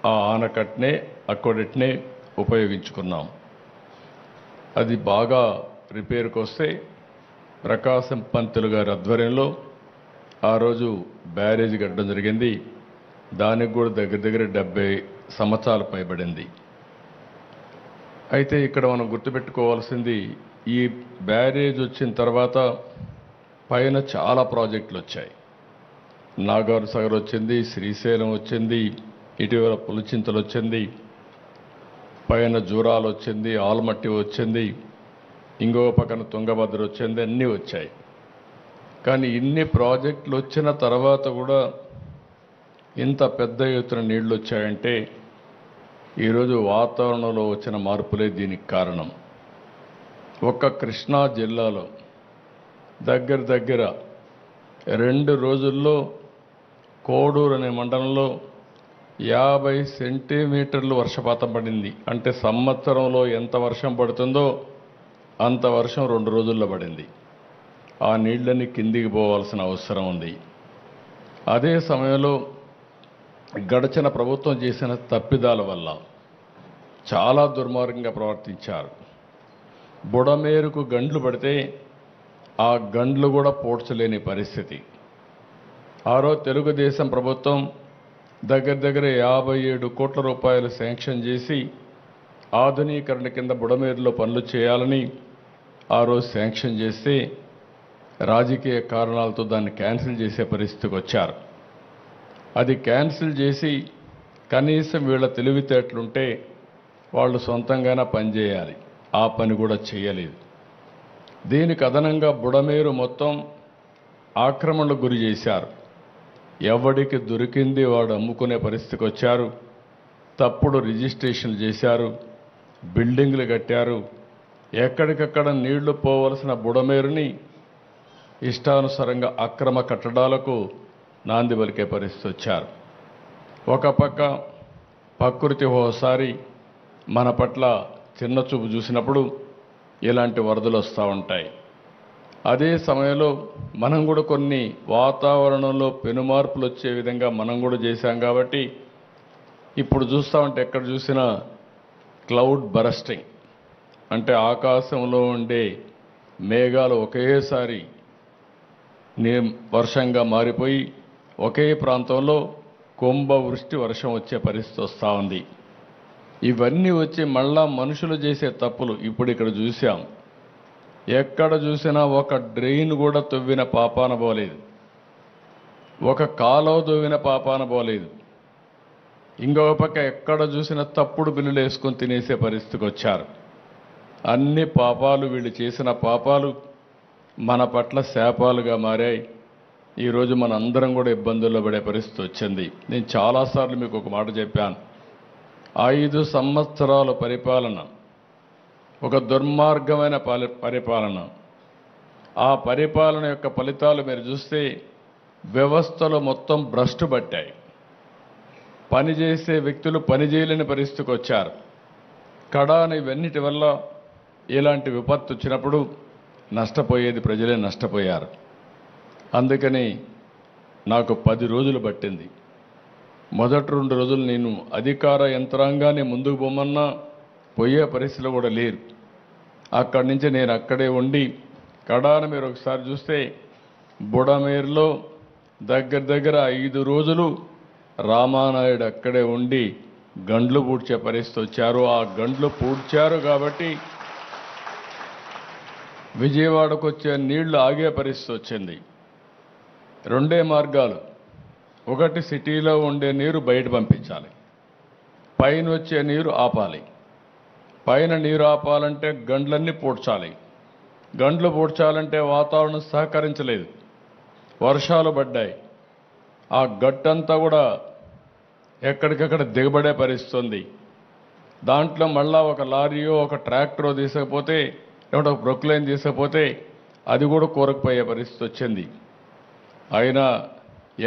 ఆ ఆనకట్నే అక్కడెట్నే ఉపయోగించుకున్నాం. అది బాగా రిపేర్కి వస్తే ప్రకాశం పంతులు గారి ఆధ్వర్యంలో ఆ రోజు బ్యారేజీ కట్టడం జరిగింది. దానికి కూడా దగ్గర దగ్గర 70 సంవత్సరాలు పైబడింది. అయితే ఇక్కడ మనం గుర్తుపెట్టుకోవాల్సింది, ఈ బ్యారేజ్ వచ్చిన తర్వాత పైన చాలా ప్రాజెక్టులు వచ్చాయి. నాగార్ సాగర్ వచ్చింది, శ్రీశైలం వచ్చింది, ఇటీవల పులిచింతలు వచ్చింది, పైన జూరాలు వచ్చింది, ఆల్మట్టి వచ్చింది, ఇంకో పక్కన తుంగభద్ర వచ్చింది, అన్నీ వచ్చాయి. కానీ ఇన్ని ప్రాజెక్టులు వచ్చిన తర్వాత కూడా ఇంత పెద్ద ఎత్తున నీళ్లు వచ్చాయంటే ఈరోజు వాతావరణంలో వచ్చిన మార్పులే దీనికి కారణం. ఒక్క కృష్ణా జిల్లాలో దగ్గర దగ్గర 2 రోజుల్లో కోడూరు అనే మండలంలో 50 సెంటీమీటర్లు వర్షపాతం పడింది. అంటే సంవత్సరంలో ఎంత వర్షం పడుతుందో అంత వర్షం 2 రోజుల్లో పడింది. ఆ నీళ్ళని కిందికి పోవాల్సిన అవసరం ఉంది. అదే సమయంలో గడిచిన ప్రభుత్వం చేసిన తప్పిదాల వల్ల చాలా దుర్మార్గంగా ప్రవర్తించారు. బుడమేరుకు గండ్లు పడితే ఆ గండ్లు కూడా పోడ్చలేని పరిస్థితి. ఆ రోజు తెలుగుదేశం ప్రభుత్వం దగ్గర దగ్గర 57 కోట్ల రూపాయలు శాంక్షన్ చేసి ఆధునీకరణ కింద బుడమేరులో పనులు చేయాలని ఆ రోజు శాంక్షన్ చేస్తే రాజకీయ కారణాలతో దాన్ని క్యాన్సిల్ చేసే పరిస్థితికి వచ్చారు. అది క్యాన్సిల్ చేసి కనీసం వీళ్ళ తెలివితేటలుంటే వాళ్ళు సొంతంగానే పనిచేయాలి. ఆ పని కూడా చేయలేదు. దీనికి అదనంగా బుడమేరు మొత్తం ఆక్రమణకు గురి చేశారు. ఎవడికి దొరికింది వాడు అమ్ముకునే పరిస్థితికి వచ్చారు. తప్పుడు రిజిస్ట్రేషన్లు చేశారు, బిల్డింగ్లు కట్టారు. ఎక్కడికక్కడ నీళ్లు పోవలసిన బుడమేరుని ఇష్టానుసారంగా అక్రమ కట్టడాలకు నాంది పలికే పరిస్థితి వచ్చారు. ఒక పక్క ప్రకృతి ఓసారి మన పట్ల చిన్న చూపు చూసినప్పుడు ఇలాంటి వరదలు వస్తూ ఉంటాయి. అదే సమయంలో మనం కూడా కొన్ని వాతావరణంలో పెనుమార్పులు వచ్చే విధంగా మనం కూడా చేశాం. కాబట్టి ఇప్పుడు చూస్తూ ఉంటే ఎక్కడ చూసినా క్లౌడ్ బరస్టింగ్, అంటే ఆకాశంలో ఉండే మేఘాలు ఒకేసారి వర్షంగా మారిపోయి ఒకే ప్రాంతంలో కుంభవృష్టి వర్షం వచ్చే పరిస్థితి వస్తూ ఉంది. ఇవన్నీ వచ్చి మళ్ళా మనుషులు చేసే తప్పులు ఇప్పుడు ఇక్కడ చూసాం. ఎక్కడ చూసినా ఒక డ్రైన్ కూడా తవ్విన పాపాన పోలేదు, ఒక కాలువ తవ్విన పాపాన పోలేదు. ఇంకొక పక్క ఎక్కడ చూసినా తప్పుడు బిల్లులు వేసుకొని తినేసే పరిస్థితికి వచ్చారు. అన్ని పాపాలు, వీళ్ళు చేసిన పాపాలు మన పట్ల శాపాలుగా మారాయి. ఈరోజు మన అందరం కూడా ఇబ్బందుల్లో పడే పరిస్థితి వచ్చింది. నేను చాలాసార్లు మీకు ఒక మాట చెప్పాను. 5 సంవత్సరాల పరిపాలన ఒక దుర్మార్గమైన పరిపాలన. ఆ పరిపాలన యొక్క ఫలితాలు మీరు చూస్తే వ్యవస్థలు మొత్తం భ్రష్టు పట్టాయి. పనిచేసే వ్యక్తులు పనిచేయలేని పరిస్థితికి వచ్చారు. కడాని ఇవన్నిటి వల్ల ఇలాంటి విపత్తు వచ్చినప్పుడు నష్టపోయేది ప్రజలే నష్టపోయారు. అందుకని నాకు 10 రోజులు పట్టింది. మొదటి 2 రోజులు నేను అధికార యంత్రాంగాన్ని ముందుకు పోమన్నా పోయే పరిస్థితులు కూడా లేరు. అక్కడి నుంచి నేను అక్కడే ఉండి కడాన మీరు ఒకసారి చూస్తే బుడమేరులో దగ్గర 5 రోజులు రామానాయుడు అక్కడే ఉండి గండ్లు పూడ్చే పరిస్థితి వచ్చారు. ఆ గండ్లు పూడ్చారు కాబట్టి విజయవాడకు వచ్చే నీళ్లు ఆగే పరిస్థితి వచ్చింది. 2 మార్గాలు. ఒకటి సిటీలో ఉండే నీరు బయట పంపించాలి, పైన వచ్చే నీరు ఆపాలి. పైన నీరు ఆపాలంటే గండ్లన్నీ పూడ్చాలి. గండ్లు పూడ్చాలంటే వాతావరణం సహకరించలేదు, వర్షాలు పడ్డాయి. ఆ గట్టంతా కూడా ఎక్కడికక్కడ దిగబడే పరిస్థితి ఉంది. దాంట్లో మళ్ళా ఒక లారీయో ఒక ట్రాక్టరో తీసుకపోతే లేకపోతే ఒక ప్రొక్లైన్ తీసుకపోతే అది కూడా కూరకపోయే పరిస్థితి వచ్చింది. అయినా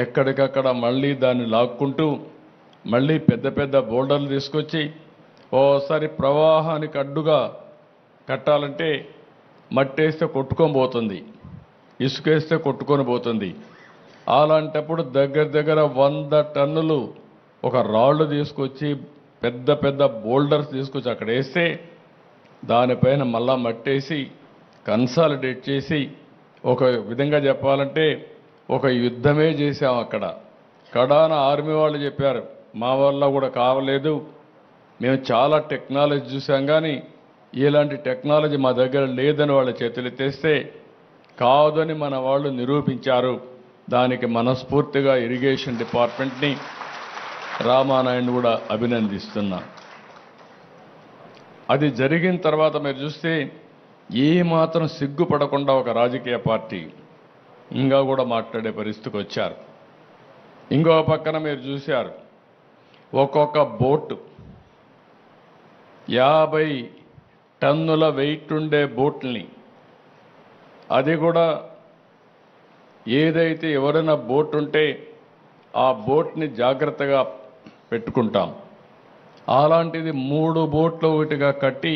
ఎక్కడికక్కడ మళ్ళీ దాన్ని లాక్కుంటూ మళ్ళీ పెద్ద పెద్ద బోల్డర్లు తీసుకొచ్చి ఓసారి ప్రవాహానికి అడ్డుగా కట్టాలంటే మట్టేస్తే కొట్టుకొని పోతుంది, ఇసుకేస్తే కొట్టుకొని పోతుంది. అలాంటప్పుడు దగ్గర 100 టన్నులు ఒక రాళ్ళు తీసుకొచ్చి పెద్ద పెద్ద బోల్డర్స్ తీసుకొచ్చి అక్కడ వేస్తే దానిపైన మళ్ళా మట్టేసి కన్సాలిడేట్ చేసి ఒక విధంగా చెప్పాలంటే ఒక యుద్ధమే చేశాం అక్కడ. కడాన ఆర్మీ వాళ్ళు చెప్పారు మా వల్ల కూడా కావలేదు, మేము చాలా టెక్నాలజీ చూసాం కానీ ఇలాంటి టెక్నాలజీ మా దగ్గర లేదని వాళ్ళ చేతులెత్తేస్తే కాదని మన వాళ్ళు నిరూపించారు. దానికి మనస్ఫూర్తిగా ఇరిగేషన్ డిపార్ట్మెంట్ని రామానాయుడు కూడా అభినందిస్తున్నా. అది జరిగిన తర్వాత మీరు చూస్తే ఏమాత్రం సిగ్గుపడకుండా ఒక రాజకీయ పార్టీ ఇంకా కూడా మాట్లాడే పరిస్థితికి వచ్చారు. ఇంకో పక్కన మీరు చూశారు ఒక్కొక్క బోటు 50 టన్నుల వెయిట్ ఉండే బోట్ని, అది కూడా ఏదైతే ఎవరైనా బోట్ ఉంటే ఆ బోట్ని జాగ్రత్తగా పెట్టుకుంటాం. అలాంటిది 3 బోట్లు ఒకటిగా కట్టి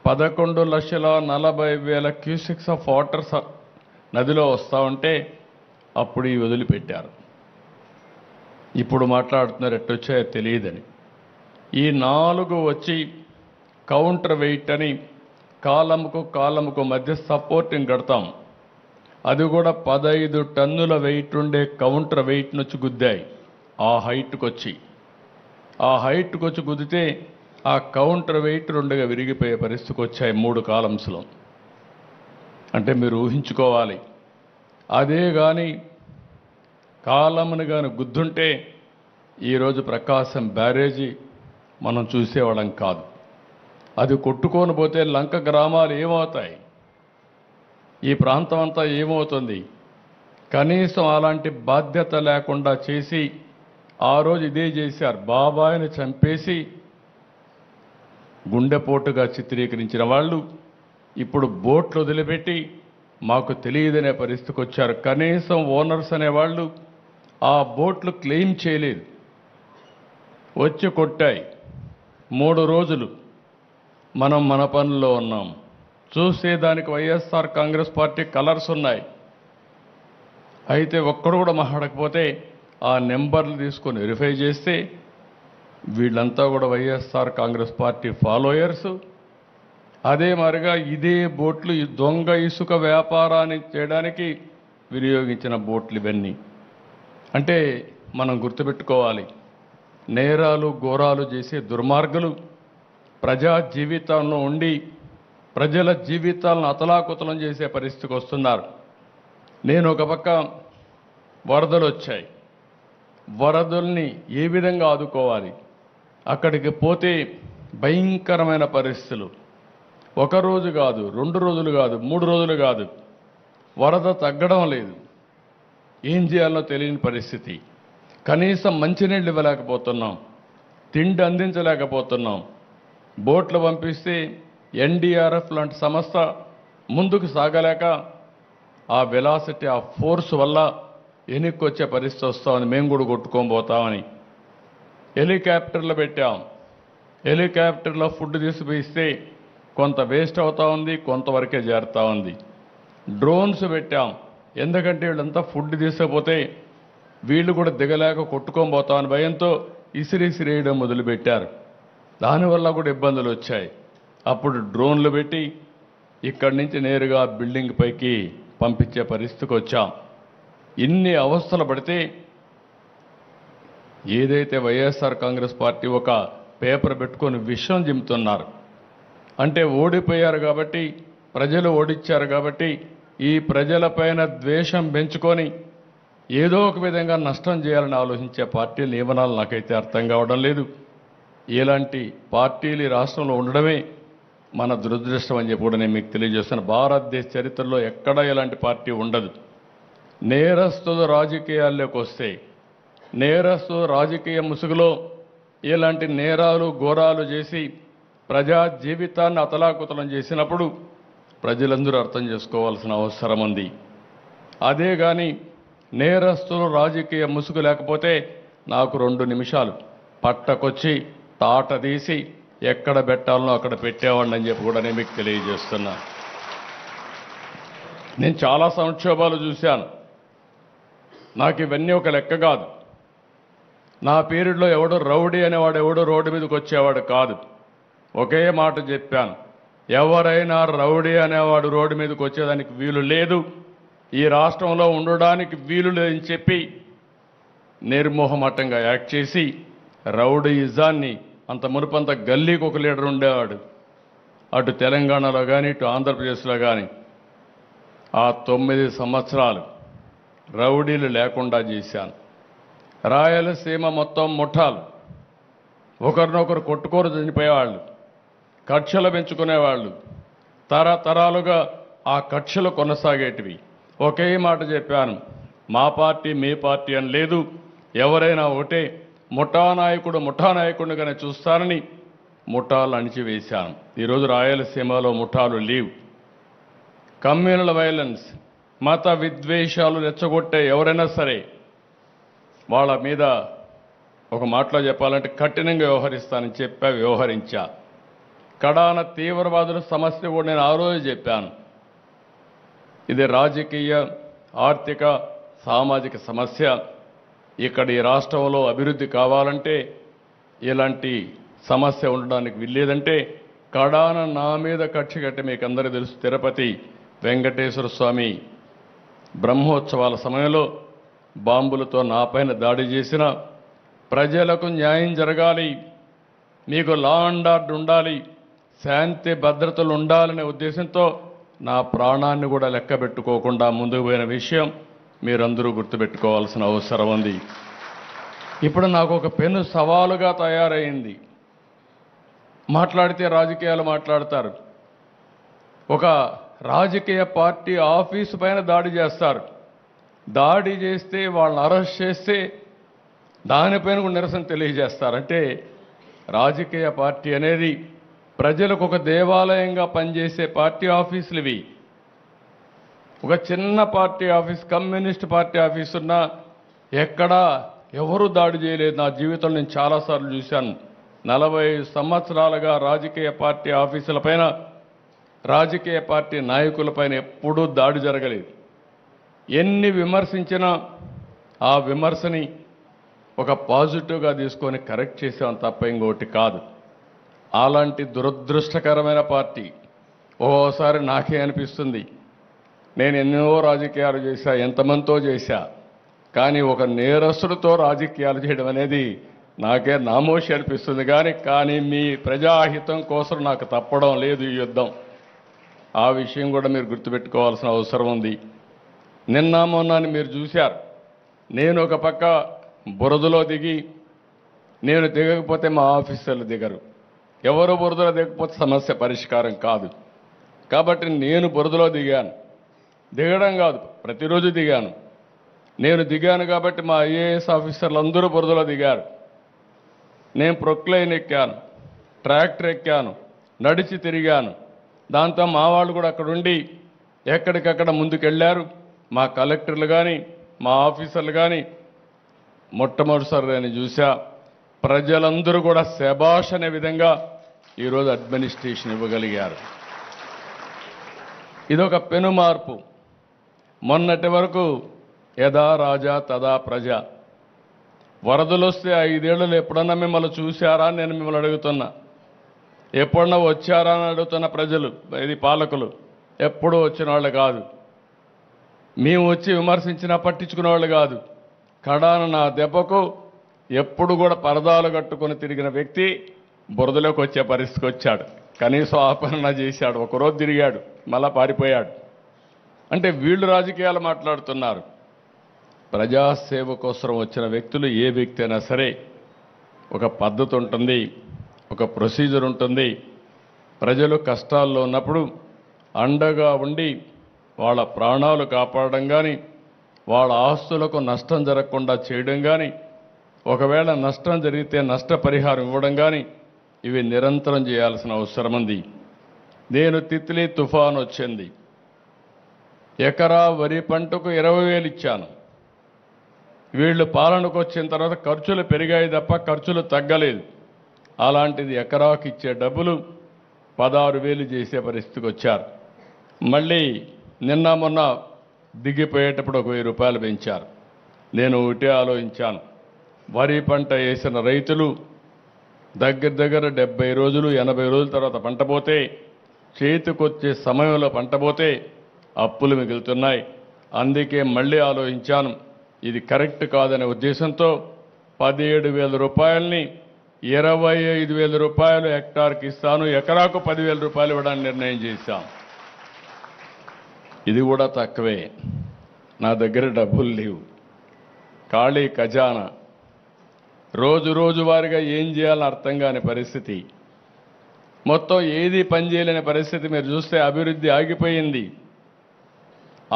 11,40,000 క్యూసెక్స్ ఆఫ్ వాటర్ నదిలో వస్తూ ఉంటే అప్పుడు ఈ వదిలిపెట్టారు. ఇప్పుడు మాట్లాడుతున్నారు ఎట్టొచ్చాయో తెలియదని. ఈ 4 వచ్చి కౌంటర్ వెయిట్ అని కాలంకు మధ్య సపోర్టింగ్ కడతాం. అది కూడా 15 టన్నుల వెయిట్ ఉండే కౌంటర్ వెయిట్ నుంచి గుద్దాయి. ఆ హైట్కి వచ్చి గుద్దితే ఆ కౌంటర్ వెయిట్ 2గా విరిగిపోయే పరిస్థితికి వచ్చాయి 3 కాలమ్స్లో. అంటే మీరు ఊహించుకోవాలి, అదే కానీ కాలమ్ని కానీ గుద్దుంటే ఈరోజు ప్రకాశం బ్యారేజీ మనం చూసేవాళ్ళం కాదు. అది కొట్టుకొని పోతే లంక గ్రామాలు ఏమవుతాయి, ఈ ప్రాంతం అంతా ఏమవుతుంది? కనీసం అలాంటి బాధ్యత లేకుండా చేసి ఆ రోజు ఇదే చేశారు. బాబాయిని చంపేసి గుండెపోటుగా చిత్రీకరించిన వాళ్ళు ఇప్పుడు బోట్లు వదిలిపెట్టి మాకు తెలియదనే పరిస్థితికి వచ్చారు. కనీసం ఓనర్స్ అనేవాళ్ళు ఆ బోట్లు క్లెయిమ్ చేయలేదు, వచ్చి కొట్టాయి. 3 రోజులు మనం మన పనుల్లో ఉన్నాం. చూస్తే దానికి వైఎస్ఆర్ కాంగ్రెస్ పార్టీ కలర్స్ ఉన్నాయి. అయితే ఒక్కడు కూడా మాట్లాడకపోతే ఆ నెంబర్లు తీసుకొని వెరిఫై చేస్తే వీళ్ళంతా కూడా వైఎస్ఆర్ కాంగ్రెస్ పార్టీ ఫాలోయర్స్. అదే మరిగా ఇదే బోట్లు ఈ దొంగ ఇసుక వ్యాపారాన్ని చేయడానికి వినియోగించిన బోట్లు ఇవన్నీ. అంటే మనం గుర్తుపెట్టుకోవాలి, నేరాలు ఘోరాలు చేసే దుర్మార్గులు ప్రజా జీవితంలో ఉండి ప్రజల జీవితాలను అతలాకుతలం చేసే పరిస్థితికి వస్తున్నారు. నేను ఒక పక్క వరదలు వచ్చాయి, వరదల్ని ఏ విధంగా ఆదుకోవాలి, అక్కడికి పోతే భయంకరమైన పరిస్థితులు. 1 రోజు కాదు, 2 రోజులు కాదు, 3 రోజులు కాదు, వరద తగ్గడం లేదు. ఏం చేయాలో తెలియని పరిస్థితి. కనీసం మంచినీళ్ళు ఇవ్వలేకపోతున్నాం, తిండి అందించలేకపోతున్నాం. బోట్లు పంపిస్తే ఎన్డీఆర్ఎఫ్ లాంటి సంస్థ ముందుకు సాగలేక ఆ వెలాసిటీ, ఆ ఫోర్స్ వల్ల వెనక్కొచ్చే పరిస్థితి వస్తామని మేము కూడా కొట్టుకొని పోతామని హెలికాప్టర్లు పెట్టాం. హెలికాప్టర్లో ఫుడ్ తీసుకుపోయిస్తే కొంత వేస్ట్ అవుతా ఉంది, కొంతవరకే చేరుతా ఉంది. డ్రోన్స్ పెట్టాం, ఎందుకంటే వీళ్ళంతా ఫుడ్ తీసుకపోతే వీళ్ళు కూడా దిగలేక కొట్టుకొని పోతామని భయంతో ఇసిరేయడం మొదలుపెట్టారు. దానివల్ల కూడా ఇబ్బందులు వచ్చాయి. అప్పుడు డ్రోన్లు పెట్టి ఇక్కడి నుంచి నేరుగా బిల్డింగ్ పైకి పంపించే పరిస్థితికి వచ్చాం. ఇన్ని అవస్థలు పడితే ఏదైతే వైఎస్ఆర్ కాంగ్రెస్ పార్టీ ఒక పేపర్ పెట్టుకొని విషం జిమ్ముతున్నారు అంటే ఓడిపోయారు కాబట్టి, ప్రజలు ఓడిచ్చారు కాబట్టి ఈ ప్రజలపైన ద్వేషం పెంచుకొని ఏదో ఒక విధంగా నష్టం చేయాలని ఆలోచించే పార్టీ నియమనాలు నాకైతే అర్థం కావడం లేదు. ఇలాంటి పార్టీలు ఈ రాష్ట్రంలో ఉండడమే మన దురదృష్టం అని చెప్పి కూడా నేను మీకు తెలియజేస్తాను. భారతదేశ చరిత్రలో ఎక్కడా ఇలాంటి పార్టీ ఉండదు. నేరస్తులు రాజకీయాల్లోకి వస్తే, నేరస్తులు రాజకీయ ముసుగులో ఇలాంటి నేరాలు ఘోరాలు చేసి ప్రజా జీవితాన్ని అతలాకుతలం చేసినప్పుడు ప్రజలందరూ అర్థం చేసుకోవాల్సిన అవసరం ఉంది. అదే కానీ నేరస్తులు రాజకీయ ముసుగు లేకపోతే నాకు 2 నిమిషాలు పట్టకొచ్చి తాట తీసి ఎక్కడ పెట్టాలనో అక్కడ పెట్టేవాడిని అని చెప్పి కూడా నేను మీకు తెలియజేస్తున్నా. నేను చాలా సంక్షోభాలు చూశాను. నాకు ఇవన్నీ ఒక లెక్క కాదు. నా పీరియడ్లో ఎవడో రౌడీ అనేవాడు ఎవడో రోడ్డు మీదకి వచ్చేవాడు కాదు. ఒకే మాట చెప్పాను, ఎవరైనా రౌడీ అనేవాడు రోడ్డు మీదకి వచ్చేదానికి వీలు లేదు, ఈ రాష్ట్రంలో ఉండడానికి వీలు లేదని చెప్పి నిర్మోహమాటంగా యాక్ట్ చేసి రౌడీయిజాన్ని అంత మునుపంత గల్లీకి ఒక లీడర్ ఉండేవాడు. అటు తెలంగాణలో కానీ ఇటు ఆంధ్రప్రదేశ్లో కానీ ఆ 9 సంవత్సరాలు రౌడీలు లేకుండా చేశాను. రాయలసీమ మొత్తం ముఠాలు ఒకరినొకరు కొట్టుకోరు చనిపోయేవాళ్ళు, కక్షలు పెంచుకునేవాళ్ళు, తరతరాలుగా ఆ కక్షలు కొనసాగేటివి. ఒకే మాట చెప్పాను, మా పార్టీ మీ పార్టీ అని లేదు, ఎవరైనా ఒకటే, ముఠానాయకుడిగానే చూస్తానని ముఠాలు అణిచివేశాను. ఈరోజు రాయలసీమలో ముఠాలు లేవు. కమ్యూనల్ వైలెన్స్, మత విద్వేషాలు రెచ్చగొట్టే ఎవరైనా సరే వాళ్ళ మీద ఒక మాటలో చెప్పాలంటే కఠినంగా వ్యవహరిస్తానని వ్యవహరించా. కడాన తీవ్రవాదుల సమస్య కూడా నేను ఆ రోజు చెప్పాను. ఇది రాజకీయ, ఆర్థిక, సామాజిక సమస్య. ఇక్కడ ఈ రాష్ట్రంలో అభివృద్ధి కావాలంటే, ఇలాంటి సమస్య ఉండడానికి వీల్లేదంటే కడాన నా మీద కక్ష కట్టి మీకు అందరికీ తెలుసు, తిరుపతి వెంకటేశ్వర స్వామి బ్రహ్మోత్సవాల సమయంలో బాంబులతో నాపైన దాడి చేసిన, ప్రజలకు న్యాయం జరగాలి, మీకు లా అండ్ ఆర్డర్ ఉండాలి, శాంతి భద్రతలు ఉండాలనే ఉద్దేశంతో నా ప్రాణాన్ని కూడా లెక్క పెట్టుకోకుండా ముందుకు పోయిన విషయం మీరందరూ గుర్తుపెట్టుకోవాల్సిన అవసరం ఉంది. ఇప్పుడు నాకు ఒక పెను సవాలుగా తయారైంది. మాట్లాడితే రాజకీయాలు మాట్లాడతారు. ఒక రాజకీయ పార్టీ ఆఫీసు పైన దాడి చేస్తారు. దాడి చేస్తే వాళ్ళని అరెస్ట్ చేస్తే దానిపైన కూడా నిరసన తెలియజేస్తారు. అంటే రాజకీయ పార్టీ అనేది ప్రజలకు ఒక దేవాలయంగా పనిచేసే పార్టీ ఆఫీసులు ఇవి. ఒక చిన్న party office, communist party office ఉన్నా ఎక్కడా ఎవరూ దాడి చేయలేదు. నా జీవితంలో నేను చాలాసార్లు చూశాను. 40 సంవత్సరాలుగా రాజకీయ పార్టీ ఆఫీసులపైన, రాజకీయ పార్టీ నాయకులపైన ఎప్పుడూ దాడి జరగలేదు. ఎన్ని విమర్శించినా ఆ విమర్శని ఒక పాజిటివ్గా తీసుకొని కరెక్ట్ చేసాం తప్ప ఇంకోటి కాదు. అలాంటి దురదృష్టకరమైన పార్టీ ఓసారి నాకే అనిపిస్తుంది, నేను ఎన్నో రాజకీయాలు చేశా, ఎంతమందితో చేశా, కానీ ఒక నేరస్తుడితో రాజకీయాలు చేయడం అనేది నాకే నామోషి అనిపిస్తుంది. కానీ మీ ప్రజాహితం కోసం నాకు తప్పడం లేదు ఈ యుద్ధం. ఆ విషయం కూడా మీరు గుర్తుపెట్టుకోవాల్సిన అవసరం ఉంది. నిన్న మొన్నని మీరు చూశారు, నేను ఒక పక్క బురదలో దిగి, నేను దిగకపోతే మా ఆఫీసర్లు దిగరు, ఎవరు బురదలో దిగకపోతే సమస్య పరిష్కారం కాదు. కాబట్టి నేను బురదలో దిగాను. దిగడం కాదు, ప్రతిరోజు దిగాను. నేను దిగాను కాబట్టి మా ఐఏఎస్ ఆఫీసర్లు అందరూ బురదలో దిగారు. నేను ప్రొక్లైన్ ఎక్కాను, ట్రాక్టర్ ఎక్కాను, నడిచి తిరిగాను. దాంతో మా వాళ్ళు కూడా అక్కడ ఉండి ఎక్కడికక్కడ ముందుకెళ్ళారు. మా కలెక్టర్లు కానీ, మా ఆఫీసర్లు కానీ మొట్టమొదటిసారి నేను చూసా. ప్రజలందరూ కూడా శభాష్ అనే విధంగా ఈరోజు అడ్మినిస్ట్రేషన్ ఇవ్వగలిగారు. ఇదొక పెను మార్పు. మొన్నటి వరకు యథా రాజా తదా ప్రజ. వరదలు వస్తే 5 ఏళ్ళు ఎప్పుడన్నా మిమ్మల్ని చూశారా అని నేను మిమ్మల్ని అడుగుతున్నా. ఎప్పుడన్నా వచ్చారా అని అడుగుతున్న ప్రజలు, ఇది పాలకులు. ఎప్పుడూ వచ్చిన వాళ్ళు కాదు. మేము వచ్చి విమర్శించినా పట్టించుకునే వాళ్ళు కాదు. కడాన నా దెబ్బకు ఎప్పుడు కూడా పరదాలు కట్టుకొని తిరిగిన వ్యక్తి బురదలోకి వచ్చే పరిస్థితికి వచ్చాడు. కనీసం ఆపరణ చేశాడు. ఒకరోజు తిరిగాడు, మళ్ళా పారిపోయాడు. అంటే వీళ్ళు రాజకీయాలు మాట్లాడుతున్నారు. ప్రజాసేవ కోసం వచ్చిన వ్యక్తులు ఏ వ్యక్తి అయినా సరే ఒక పద్ధతి ఉంటుంది, ఒక ప్రొసీజర్ ఉంటుంది. ప్రజలు కష్టాల్లో ఉన్నప్పుడు అండగా ఉండి వాళ్ళ ప్రాణాలు కాపాడడం కానీ, వాళ్ళ ఆస్తులకు నష్టం జరగకుండా చేయడం కానీ, ఒకవేళ నష్టం జరిగితే నష్టపరిహారం ఇవ్వడం కానీ, ఇవి నిరంతరం చేయాల్సిన అవసరం ఉంది. నేను తిత్లీ తుఫాను వచ్చింది, ఎకరా వరి పంటకు 20,000 ఇచ్చాను. వీళ్ళు పాలనకు వచ్చిన తర్వాత ఖర్చులు పెరిగాయి తప్ప ఖర్చులు తగ్గలేదు. అలాంటిది ఎకరాకు ఇచ్చే డబ్బులు 16,000 చేసే పరిస్థితికి వచ్చారు. మళ్ళీ నిన్న మొన్న దిగిపోయేటప్పుడు 1,000 రూపాయలు పెంచారు. నేను ఒకటే ఆలోచించాను, వరి పంట వేసిన రైతులు దగ్గర 70 రోజులు 80 రోజుల తర్వాత పంట పోతే, చేతికొచ్చే సమయంలో పంట పోతే అప్పులు మిగులుతున్నాయి. అందుకే మళ్ళీ ఆలోచించాను, ఇది కరెక్ట్ కాదనే ఉద్దేశంతో 17,000 రూపాయలని 25,000 రూపాయలు హెక్టార్కి ఇస్తాను, ఎకరాకు 10,000 రూపాయలు ఇవ్వడానికి నిర్ణయం చేశాం. ఇది కూడా తక్కువే. నా దగ్గర డబ్బులు లేవు, ఖాళీ ఖజానా. రోజు వారిగా ఏం చేయాలని అర్థం కాని పరిస్థితి. మొత్తం ఏది పనిచేయలేని పరిస్థితి. మీరు చూస్తే అభివృద్ధి ఆగిపోయింది,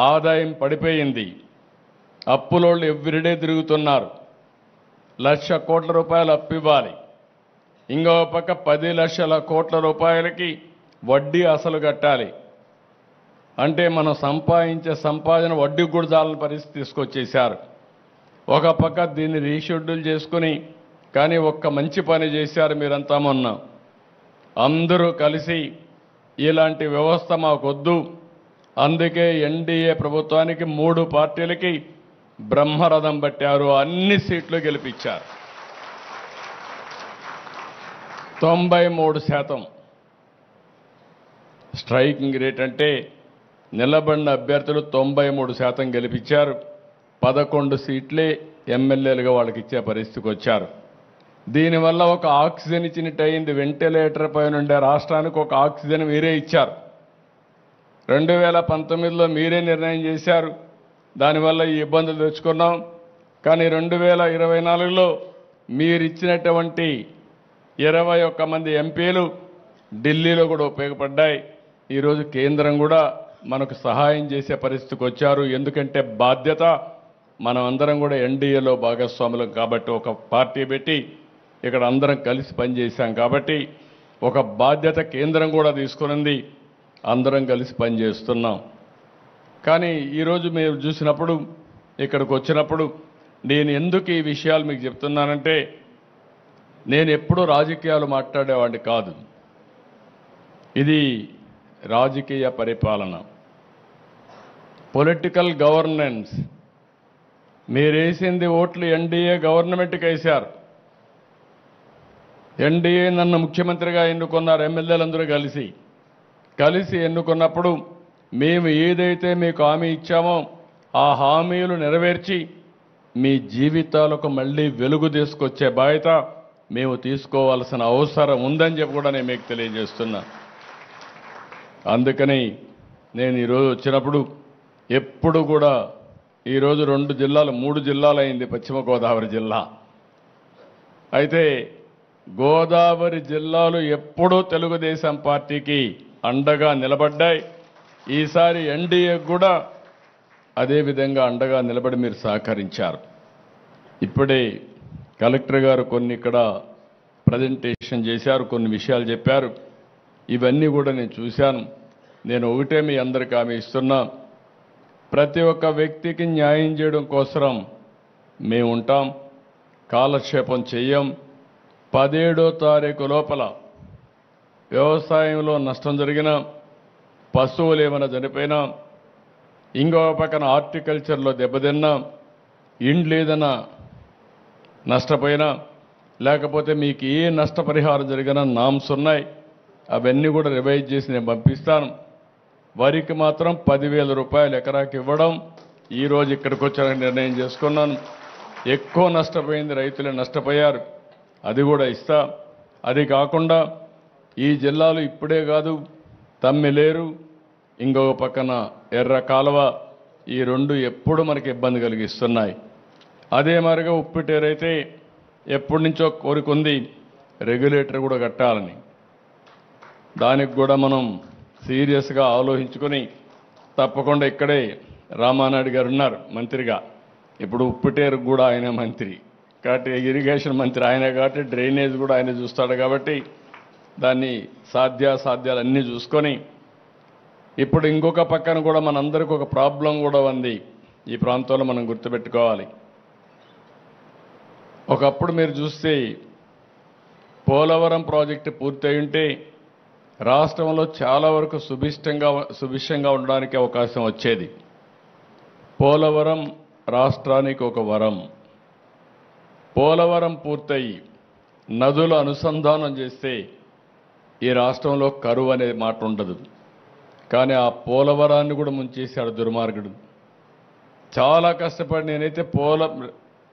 ఆదాయం పడిపోయింది. అప్పులోళ్ళు ఎవ్రీడే తిరుగుతున్నారు. 1,00,000 కోట్ల రూపాయలు అప్పు ఇవ్వాలి, ఇంకో పక్క 10 లక్షల కోట్ల రూపాయలకి వడ్డీ అసలు కట్టాలి. అంటే మనం సంపాదించే సంపాదన వడ్డీకి కూడా చాలని పరిస్థితి తీసుకొచ్చేశారు. ఒక పక్క దీన్ని రీషెడ్యూల్ చేసుకుని, కానీ ఒక్క మంచి పని చేశారు మీరంతా మొన్న. అందరూ కలిసి ఇలాంటి వ్యవస్థ మాకొద్దు, అందుకే ఎన్డీఏ ప్రభుత్వానికి 3 పార్టీలకి బ్రహ్మరథం పట్టారు, అన్ని సీట్లు గెలిపించారు. 93% స్ట్రైకింగ్ రేట్. అంటే నిలబడిన అభ్యర్థులు 93% గెలిపించారు. 11 సీట్లే ఎమ్మెల్యేలుగా వాళ్ళకి ఇచ్చే పరిస్థితికి వచ్చారు. దీనివల్ల ఒక ఆక్సిజన్ ఇచ్చినట్టు అయింది. వెంటిలేటర్ పైన ఉండే రాష్ట్రానికి ఒక ఆక్సిజన్ మీరే ఇచ్చారు. 2019లో మీరే నిర్ణయం చేశారు, దానివల్ల ఈ ఇబ్బందులు తెచ్చుకున్నాం. కానీ 2024లో మీరు ఇచ్చినటువంటి 21 మంది ఎంపీలు ఢిల్లీలో కూడా ఉపయోగపడ్డాయి. ఈరోజు కేంద్రం కూడా మనకు సహాయం చేసే పరిస్థితికి వచ్చారు. ఎందుకంటే బాధ్యత, మనం అందరం కూడా ఎన్డీఏలో భాగస్వాములం కాబట్టి, ఒక పార్టీ పెట్టి ఇక్కడ అందరం కలిసి పనిచేశాం కాబట్టి ఒక బాధ్యత కేంద్రం కూడా తీసుకునింది. అందరం కలిసి పనిచేస్తున్నాం. కానీ ఈరోజు మీరు చూసినప్పుడు, ఇక్కడికి వచ్చినప్పుడు నేను ఎందుకు ఈ విషయాలు మీకు చెప్తున్నానంటే, నేను ఎప్పుడూ రాజకీయాలు మాట్లాడేవాడిని కాదు. ఇది రాజకీయ పరిపాలన, పొలిటికల్ గవర్నెన్స్. మీరేసింది ఓట్లు ఎన్డీఏ గవర్నమెంట్కి వేశారు. ఎన్డీఏ నన్ను ముఖ్యమంత్రిగా ఎన్నుకున్నారు, ఎమ్మెల్యేలందరూ కలిసి ఎన్నుకున్నప్పుడు మేము ఏదైతే మీకు హామీ ఇచ్చామో ఆ హామీలు నెరవేర్చి మీ జీవితాలకు మళ్ళీ వెలుగు తీసుకొచ్చే బాధ్యత మేము తీసుకోవాల్సిన అవసరం ఉందని చెప్పి కూడా నేను మీకు తెలియజేస్తున్నా. అందుకని నేను ఈరోజు వచ్చినప్పుడు ఎప్పుడు కూడా, ఈరోజు 2 జిల్లాలు 3 జిల్లాలు అయింది, పశ్చిమ గోదావరి జిల్లా. అయితే గోదావరి జిల్లాలు ఎప్పుడూ తెలుగుదేశం పార్టీకి అండగా నిలబడ్డాయి. ఈసారి ఎన్డీఏ కూడా అదేవిధంగా అండగా నిలబడి మీరు సహకరించారు. ఇప్పుడే కలెక్టర్ గారు కొన్ని ఇక్కడ ప్రజెంటేషన్ చేశారు, కొన్ని విషయాలు చెప్పారు. ఇవన్నీ కూడా నేను చూశాను. నేను ఒకటే మీ అందరికీ హామీ ఇస్తున్నా, ప్రతి ఒక్క వ్యక్తికి న్యాయం చేయడం కోసం మేము ఉంటాం, కాలక్షేపం చెయ్యం. 17వ తారీఖు లోపల వ్యవసాయంలో నష్టం జరిగినా, పశువులు ఏమైనా చనిపోయినా, ఇంకో పక్కన హార్టికల్చర్లో దెబ్బతిన్నా, ఇండ్లు ఏదైనా నష్టపోయినా, లేకపోతే మీకు ఏ నష్టపరిహారం జరిగినా నామ్స్ ఉన్నాయి. అవన్నీ కూడా రివైజ్ చేసి నేను పంపిస్తాను. వరికి మాత్రం 10,000 రూపాయలు ఎకరాకి ఇవ్వడం ఈరోజు ఇక్కడికి వచ్చాక నిర్ణయం చేసుకున్నాను. ఎక్కువ నష్టపోయింది రైతులే నష్టపోయారు, అది కూడా ఇస్తా. అది కాకుండా ఈ జిల్లాలో ఇప్పుడే కాదు, తమ్మిలేరు, ఇంకొక పక్కన ఎర్ర కాలువ, ఈ రెండు ఎప్పుడు మనకి ఇబ్బంది కలిగిస్తున్నాయి. అదే మరిగా ఉప్పిటేరైతే ఎప్పటి నుంచో కోరుకుంది రెగ్యులేటర్ కూడా కట్టాలని. దానికి కూడా మనం సీరియస్గా ఆలోచించుకొని తప్పకుండా ఇక్కడే రామానాయుడు గారు ఉన్నారు మంత్రిగా. ఇప్పుడు ఉప్పిటేరు కూడా ఆయన మంత్రి కాబట్టి, ఇరిగేషన్ మంత్రి ఆయన కాబట్టి, డ్రైనేజ్ కూడా ఆయన చూస్తాడు కాబట్టి, దాన్ని సాధ్యాసాధ్యాలు అన్నీ చూసుకొని ఇప్పుడు ఇంకొక పక్కన కూడా మనందరికీ ఒక ప్రాబ్లం కూడా ఉంది. ఈ ప్రాంతంలో మనం గుర్తుపెట్టుకోవాలి. ఒకప్పుడు మీరు చూస్తే పోలవరం ప్రాజెక్టు పూర్తయి ఉంటే రాష్ట్రంలో చాలా వరకు సుభిక్షంగా ఉండడానికి అవకాశం వచ్చేది. పోలవరం రాష్ట్రానికి ఒక వరం. పోలవరం పూర్తయి నదుల అనుసంధానం చేస్తే ఈ రాష్ట్రంలో కరువు అనే మాట ఉండదు. కానీ ఆ పోలవరాన్ని కూడా ముంచేశాడు దుర్మార్గుడు. చాలా కష్టపడి నేనైతే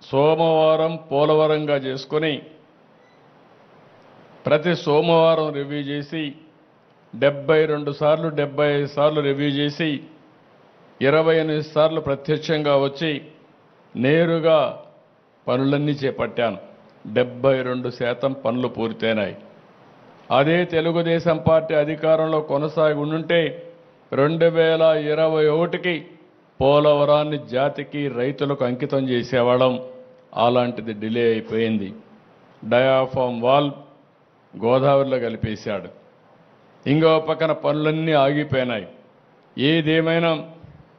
సోమవారం పోలవరంగా చేసుకొని ప్రతి సోమవారం రివ్యూ చేసి 72 సార్లు 75 సార్లు రివ్యూ చేసి 28 సార్లు ప్రత్యక్షంగా వచ్చి నేరుగా పనులన్నీ చేపట్టాను. 72% పనులు పూర్తయినాయి. అదే తెలుగుదేశం పార్టీ అధికారంలో కొనసాగి ఉండుంటే 2021కి పోలవరాన్ని జాతికి రైతులకు అంకితం చేసేవాళ్ళం. అలాంటిది డిలే అయిపోయింది. డయాఫామ్ వాల్ గోదావరిలో కలిపేశాడు. ఇంకో పక్కన పనులన్నీ ఆగిపోయినాయి. ఏదేమైనా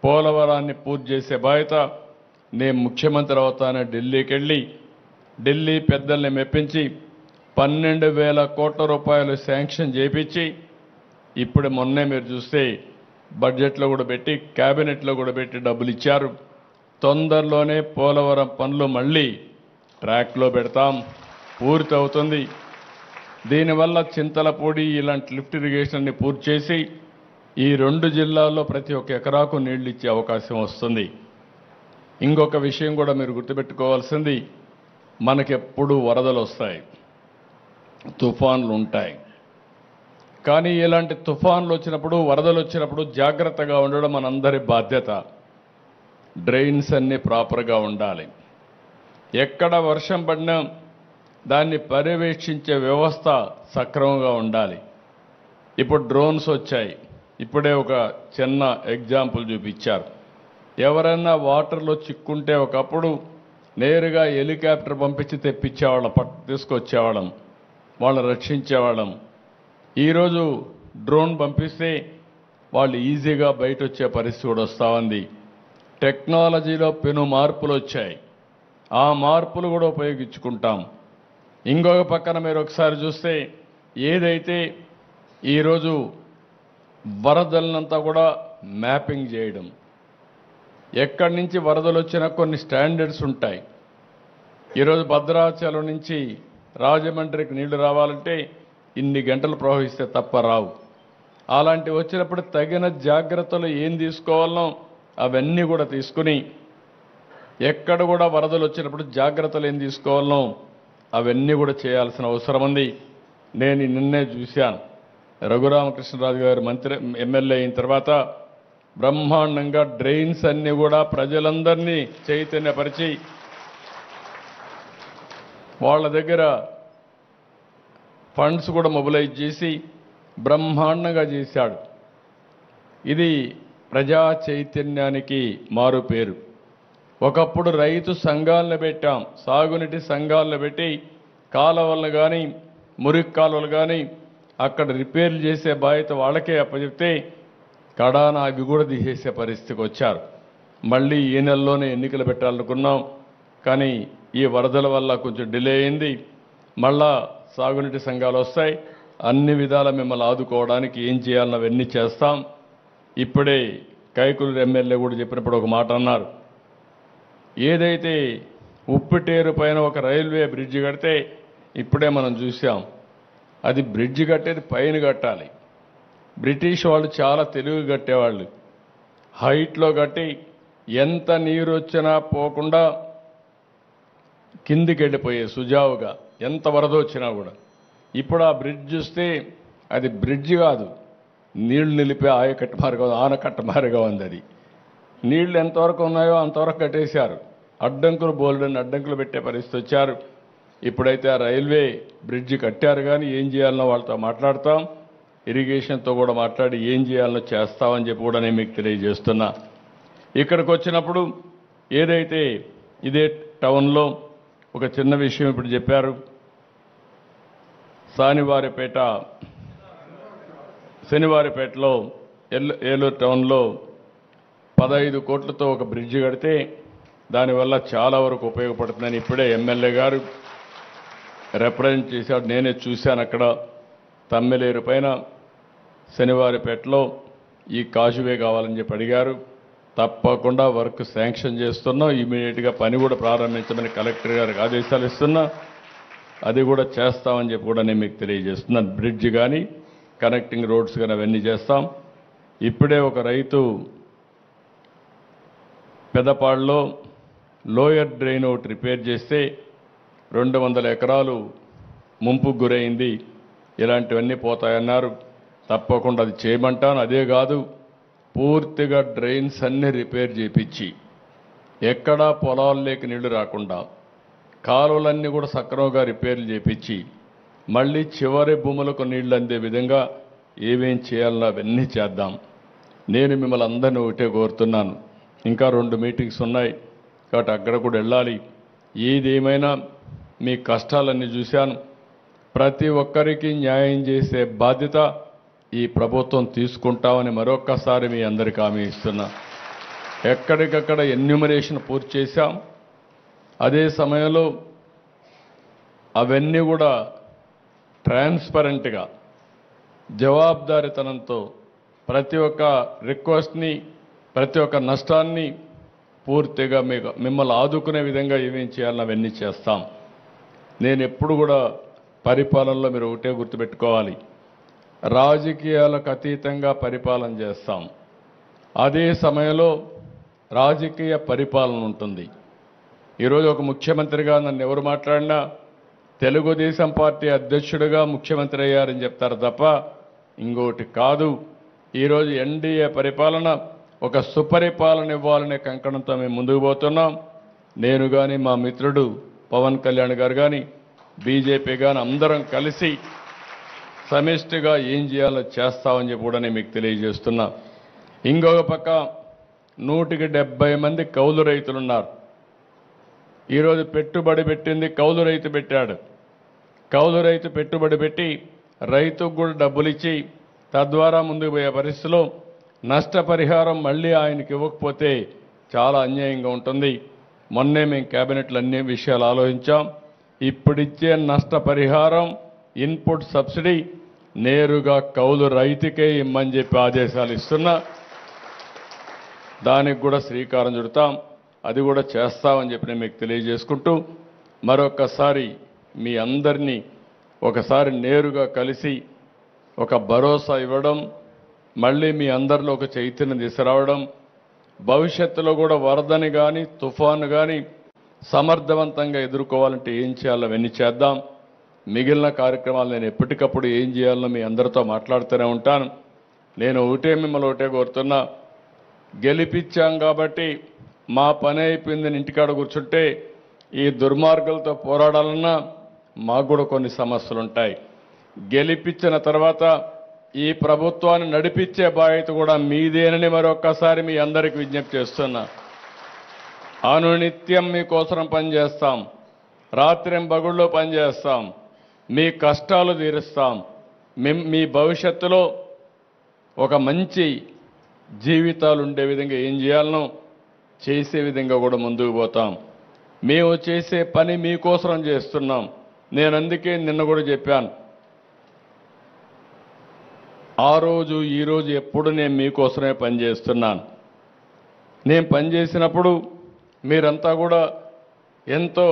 పోలవరాన్ని పూర్తి చేసే బాధ్యత నేను ముఖ్యమంత్రి అవుతానని ఢిల్లీకి వెళ్ళి ఢిల్లీ పెద్దల్ని మెప్పించి 12,000 కోట్ల రూపాయలు శాంక్షన్ చేయించి ఇప్పుడు మొన్నే మీరు చూస్తే బడ్జెట్లో కూడా పెట్టి క్యాబినెట్లో కూడా పెట్టి డబ్బులు ఇచ్చారు. తొందరలోనే పోలవరం పనులు మళ్ళీ ట్రాక్లో పెడతాం, పూర్తి అవుతుంది. దీనివల్ల చింతలపూడి ఇలాంటి లిఫ్ట్ ఇరిగేషన్ని పూర్తి చేసి ఈ 2 జిల్లాల్లో ప్రతి ఒక్క ఎకరాకు నీళ్లు ఇచ్చే అవకాశం వస్తుంది. ఇంకొక విషయం కూడా మీరు గుర్తుపెట్టుకోవాల్సింది, మనకెప్పుడు వరదలు వస్తాయి, తుఫాన్లు ఉంటాయి. కానీ ఇలాంటి తుఫాన్లు వచ్చినప్పుడు, వరదలు వచ్చినప్పుడు జాగ్రత్తగా ఉండడం మనందరి బాధ్యత. డ్రైన్స్ అన్నీ ప్రాపర్గా ఉండాలి. ఎక్కడ వర్షం పడినా దాన్ని పర్యవేక్షించే వ్యవస్థ సక్రమంగా ఉండాలి. ఇప్పుడు డ్రోన్స్ వచ్చాయి. ఇప్పుడే ఒక చిన్న ఎగ్జాంపుల్ చూపించారు. ఎవరైనా వాటర్లో చిక్కుంటే ఒకప్పుడు నేరుగా హెలికాప్టర్ పంపించి తెప్పించేవాళ్ళం, తీసుకొచ్చేవాళ్ళం, వాళ్ళని రక్షించేవాళ్ళం. ఈరోజు డ్రోన్ పంపిస్తే వాళ్ళు ఈజీగా బయట వచ్చే పరిస్థితి కూడా వస్తూ ఉంది. టెక్నాలజీలో పెను మార్పులు వచ్చాయి. ఆ మార్పులు కూడా ఉపయోగించుకుంటాం. ఇంకొక పక్కన మీరు ఒకసారి చూస్తే ఏదైతే ఈరోజు వరదలనంతా కూడా మ్యాపింగ్ చేయడం, ఎక్కడి నుంచి వరదలు వచ్చినా కొన్ని స్టాండర్డ్స్ ఉంటాయి. ఈరోజు భద్రాచలం నుంచి రాజమండ్రికి నీళ్లు రావాలంటే ఇన్ని గంటలు ప్రవహిస్తే తప్ప రావు. అలాంటివి వచ్చినప్పుడు తగిన జాగ్రత్తలు ఏం తీసుకోవాలనో అవన్నీ కూడా తీసుకుని, ఎక్కడ కూడా వరదలు వచ్చినప్పుడు జాగ్రత్తలు ఏం తీసుకోవాలనో అవన్నీ కూడా చేయాల్సిన అవసరం ఉంది. నేను నిన్నే చూశాను. రఘురామకృష్ణరాజు గారు ఎమ్మెల్యే అయిన తర్వాత బ్రహ్మాండంగా డ్రైన్స్ అన్నీ కూడా ప్రజలందరినీ చైతన్యపరిచి వాళ్ళ దగ్గర ఫండ్స్ కూడా మొబిలైజ్ చేసి బ్రహ్మాండంగా చేశాడు. ఇది ప్రజా చైతన్యానికి మారు పేరు. ఒకప్పుడు రైతు సంఘాలను పెట్టాం, సాగునీటి సంఘాలను పెట్టి కాలువలను కానీ మురికి కాలువలు కానీ అక్కడ రిపేర్లు చేసే బాధ్యత వాళ్ళకే అప్పచెప్తే కడాన అవి కూడా తీసేసే పరిస్థితికి వచ్చారు. మళ్ళీ ఈ నెలలోనే ఎన్నికలు పెట్టాలనుకున్నాం, కానీ ఈ వరదల వల్ల కొంచెం డిలే అయింది. మళ్ళా సాగునీటి సంఘాలు వస్తాయి. అన్ని విధాల మిమ్మల్ని ఆదుకోవడానికి ఏం చేయాలని అవన్నీ చేస్తాం. ఇప్పుడే కైకులూరు ఎమ్మెల్యే కూడా చెప్పినప్పుడు ఒక మాట అన్నారు. ఏదైతే ఉప్పుటేరు పైన ఒక రైల్వే బ్రిడ్జి కడితే ఇప్పుడే మనం చూసాం. అది బ్రిడ్జి కట్టేది పైన కట్టాలి. బ్రిటిష్ వాళ్ళు చాలా తెలివిగా కట్టేవాళ్ళు. హైట్లో కట్టి ఎంత నీరు వచ్చినా పోకుండా కిందికి వెళ్ళిపోయే సుజావుగా, ఎంత వరద వచ్చినా కూడా. ఇప్పుడు ఆ బ్రిడ్జ్ చూస్తే అది బ్రిడ్జ్ కాదు, నీళ్లు నిలిపే ఆయకట్ట మార్గం, ఆనకట్ట మార్గం ఉంది. అది నీళ్లు ఎంతవరకు ఉన్నాయో అంతవరకు కట్టేశారు. అడ్డంకులు బోల్డని అడ్డంకులు పెట్టే పరిస్థితి వచ్చారు. ఇప్పుడైతే ఆ రైల్వే బ్రిడ్జి కట్టారు, కానీ ఏం చేయాలనో వాళ్ళతో మాట్లాడతాం. ఇరిగేషన్తో కూడా మాట్లాడి ఏం చేయాలనో చేస్తామని చెప్పి కూడా నేను మీకు తెలియజేస్తున్నా. ఇక్కడికి వచ్చినప్పుడు ఏదైతే ఇదే టౌన్లో ఒక చిన్న విషయం ఇప్పుడు చెప్పారు. శనివారిపేటలో ఏలూరు టౌన్లో 15 కోట్లతో ఒక బ్రిడ్జి కడితే దానివల్ల చాలా వరకు ఉపయోగపడుతుందని ఇప్పుడే ఎమ్మెల్యే గారు రిప్రజెంట్ చేశాడు. నేనే చూశాను. అక్కడ తమ్మిలేరు పైన శనివారిపేటలో ఈ కాజువే కావాలని చెప్పి అడిగారు. తప్పకుండా వర్క్ శాంక్షన్ చేస్తున్నాం. ఇమీడియట్గా పని కూడా ప్రారంభించమని కలెక్టర్ గారికి ఆదేశాలు ఇస్తున్నా. అది కూడా చేస్తామని చెప్పి కూడా నేను మీకు తెలియజేస్తున్నాను. బ్రిడ్జ్ కానీ కనెక్టింగ్ రోడ్స్ కానీ అవన్నీ చేస్తాం. ఇప్పుడే ఒక రైతు పెదపాడులో లోయర్ డ్రైన్ ఒకటి రిపేర్ చేస్తే 200 ఎకరాలు ముంపుకు గురైంది. ఇలాంటివన్నీ పోతాయన్నారు. తప్పకుండా అది చేయమంటాను. అదే కాదు, పూర్తిగా డ్రైన్స్ అన్నీ రిపేర్ చేయించి ఎక్కడా పొలాల్లోకి నీళ్లు రాకుండా కాలువలన్నీ కూడా సక్రమంగా రిపేర్లు చేయించి మళ్ళీ చివరి భూములకు నీళ్లు అందే విధంగా ఏమేం చేయాలన్నా అవన్నీ చేద్దాం. నేను మిమ్మల్ని అందరినీ ఒకటే కోరుతున్నాను. ఇంకా 2 మీటింగ్స్ ఉన్నాయి కాబట్టి అక్కడ కూడా వెళ్ళాలి. ఏదేమైనా మీ కష్టాలన్నీ చూశాను. ప్రతి ఒక్కరికి న్యాయం చేసే బాధ్యత ఈ ప్రభుత్వం తీసుకుంటామని మరొక్కసారి మీ అందరికీ హామీ ఇస్తున్నా. ఎక్కడికక్కడ ఎన్యూమరేషన్ పూర్తి చేశాం. అదే సమయంలో అవన్నీ కూడా ట్రాన్స్పరెంట్గా జవాబుదారీతనంతో ప్రతి ఒక్క రిక్వెస్ట్ని, ప్రతి ఒక్క నష్టాన్ని పూర్తిగా మిమ్మల్ని ఆదుకునే విధంగా ఏమేం చేయాలని అవన్నీ చేస్తాం. నేను ఎప్పుడు కూడా పరిపాలనలో మీరు ఒకటే గుర్తుపెట్టుకోవాలి, రాజకీయాలకు అతీతంగా పరిపాలన చేస్తాం. అదే సమయంలో రాజకీయ పరిపాలన ఉంటుంది. ఈరోజు ఒక ముఖ్యమంత్రిగా నన్ను ఎవరు మాట్లాడినా తెలుగుదేశం పార్టీ అధ్యక్షుడిగా ముఖ్యమంత్రి అయ్యారని చెప్తారు తప్ప ఇంకోటి కాదు. ఈరోజు ఎన్డీఏ పరిపాలన ఒక సుపరిపాలన ఇవ్వాలనే కంకణంతో మేము ముందుకు పోతున్నాం. నేను కానీ మా మిత్రుడు పవన్ కళ్యాణ్ గారు కానీ బీజేపీ కానీ అందరం కలిసి సమిష్టిగా ఏం చేయాలో చేస్తామని చెప్పి కూడా నేను మీకు తెలియజేస్తున్నా. ఇంకొక పక్క 170 మంది కౌలు రైతులున్నారు. ఈరోజు పెట్టుబడి పెట్టింది కౌలు రైతు పెట్టాడు. కౌలు రైతు పెట్టుబడి పెట్టి రైతుకు కూడా డబ్బులు ఇచ్చి తద్వారా ముందుకు పోయే పరిస్థితిలో నష్టపరిహారం మళ్ళీ ఆయనకి ఇవ్వకపోతే చాలా అన్యాయంగా ఉంటుంది. మొన్నే మేము క్యాబినెట్లో అన్ని విషయాలు ఆలోచించాం. ఇప్పుడిచ్చే నష్టపరిహారం ఇన్పుట్ సబ్సిడీ నేరుగా కౌలు రైతుకే ఇమ్మని చెప్పి ఆదేశాలు ఇస్తున్నా. దానికి కూడా శ్రీకారం చుడతాం. అది కూడా చేస్తామని చెప్పి నేను మీకు తెలియజేసుకుంటూ మరొకసారి మీ అందరినీ ఒకసారి నేరుగా కలిసి ఒక భరోసా ఇవ్వడం, మళ్ళీ మీ అందరిలో ఒక చైతన్యం తీసుకురావడం, భవిష్యత్తులో కూడా వరదని కానీ తుఫాను కానీ సమర్థవంతంగా ఎదుర్కోవాలంటే ఏం చేయాలో అవన్నీ చేద్దాం. మిగిలిన కార్యక్రమాలు నేను ఎప్పటికప్పుడు ఏం చేయాలో మీ అందరితో మాట్లాడుతూనే ఉంటాను. నేను మిమ్మల్ని ఒకటే కోరుతున్నా, గెలిపించాం కాబట్టి మా పని అయిపోయిందని ఇంటికాడ కూర్చుంటే ఈ దుర్మార్గులతో పోరాడాలన్నా మాకు కూడా కొన్ని సమస్యలు ఉంటాయి. గెలిపించిన తర్వాత ఈ ప్రభుత్వాన్ని నడిపించే బాధ్యత కూడా మీదేనని మరొక్కసారి మీ అందరికీ విజ్ఞప్తి చేస్తున్నా. అనునిత్యం మీకోసం పనిచేస్తాం, రాత్రింబగుళ్ళో పనిచేస్తాం, మీ కష్టాలు తీరుస్తాం. మీ భవిష్యత్తులో ఒక మంచి జీవితాలు ఉండే విధంగా ఏం చేయాలనో చేసే విధంగా కూడా ముందుకు పోతాం. మేము చేసే పని మీకోసం చేస్తున్నాం. నేను అందుకే నిన్న కూడా చెప్పాను, ఆ రోజు ఈ రోజు ఎప్పుడు నేను మీకోసమే పనిచేస్తున్నాను. నేను పనిచేసినప్పుడు మీరంతా కూడా ఎంతో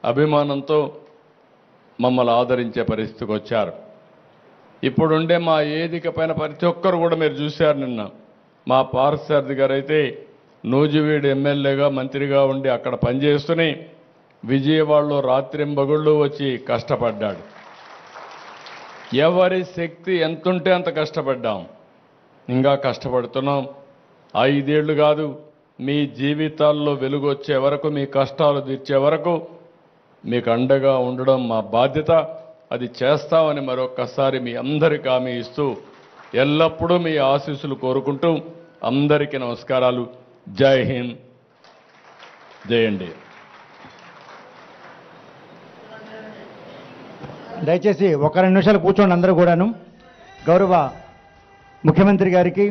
అభిమానంతో మమ్మల్ని ఆదరించే పరిస్థితికి వచ్చారు. ఇప్పుడుండే మా వేదిక పైన ప్రతి ఒక్కరు కూడా మీరు చూశారు. నిన్న మా పార్థసారథి గారు అయితే నూజివీడు ఎమ్మెల్యేగా మంత్రిగా ఉండి అక్కడ పనిచేస్తూనే విజయవాడలో రాత్రింబగుళ్ళు వచ్చి కష్టపడ్డాడు. ఎవరి శక్తి ఎంతుంటే అంత కష్టపడ్డాం, ఇంకా కష్టపడుతున్నాం. 5 ఏళ్ళు కాదు, మీ జీవితాల్లో వెలుగు వచ్చే వరకు, మీ కష్టాలు తీర్చే వరకు మీకు అండగా ఉండడం మా బాధ్యత. అది చేస్తామని మరొక్కసారి మీ అందరికీ హామీ ఇస్తూ ఎల్లప్పుడూ మీ ఆశీస్సులు కోరుకుంటూ అందరికీ నమస్కారాలు. జై హింద్, జై ఎన్డీఏ. దయచేసి ఒక 2 నిమిషాలు కూర్చోండి అందరూ కూడాను. గౌరవ ముఖ్యమంత్రి గారికి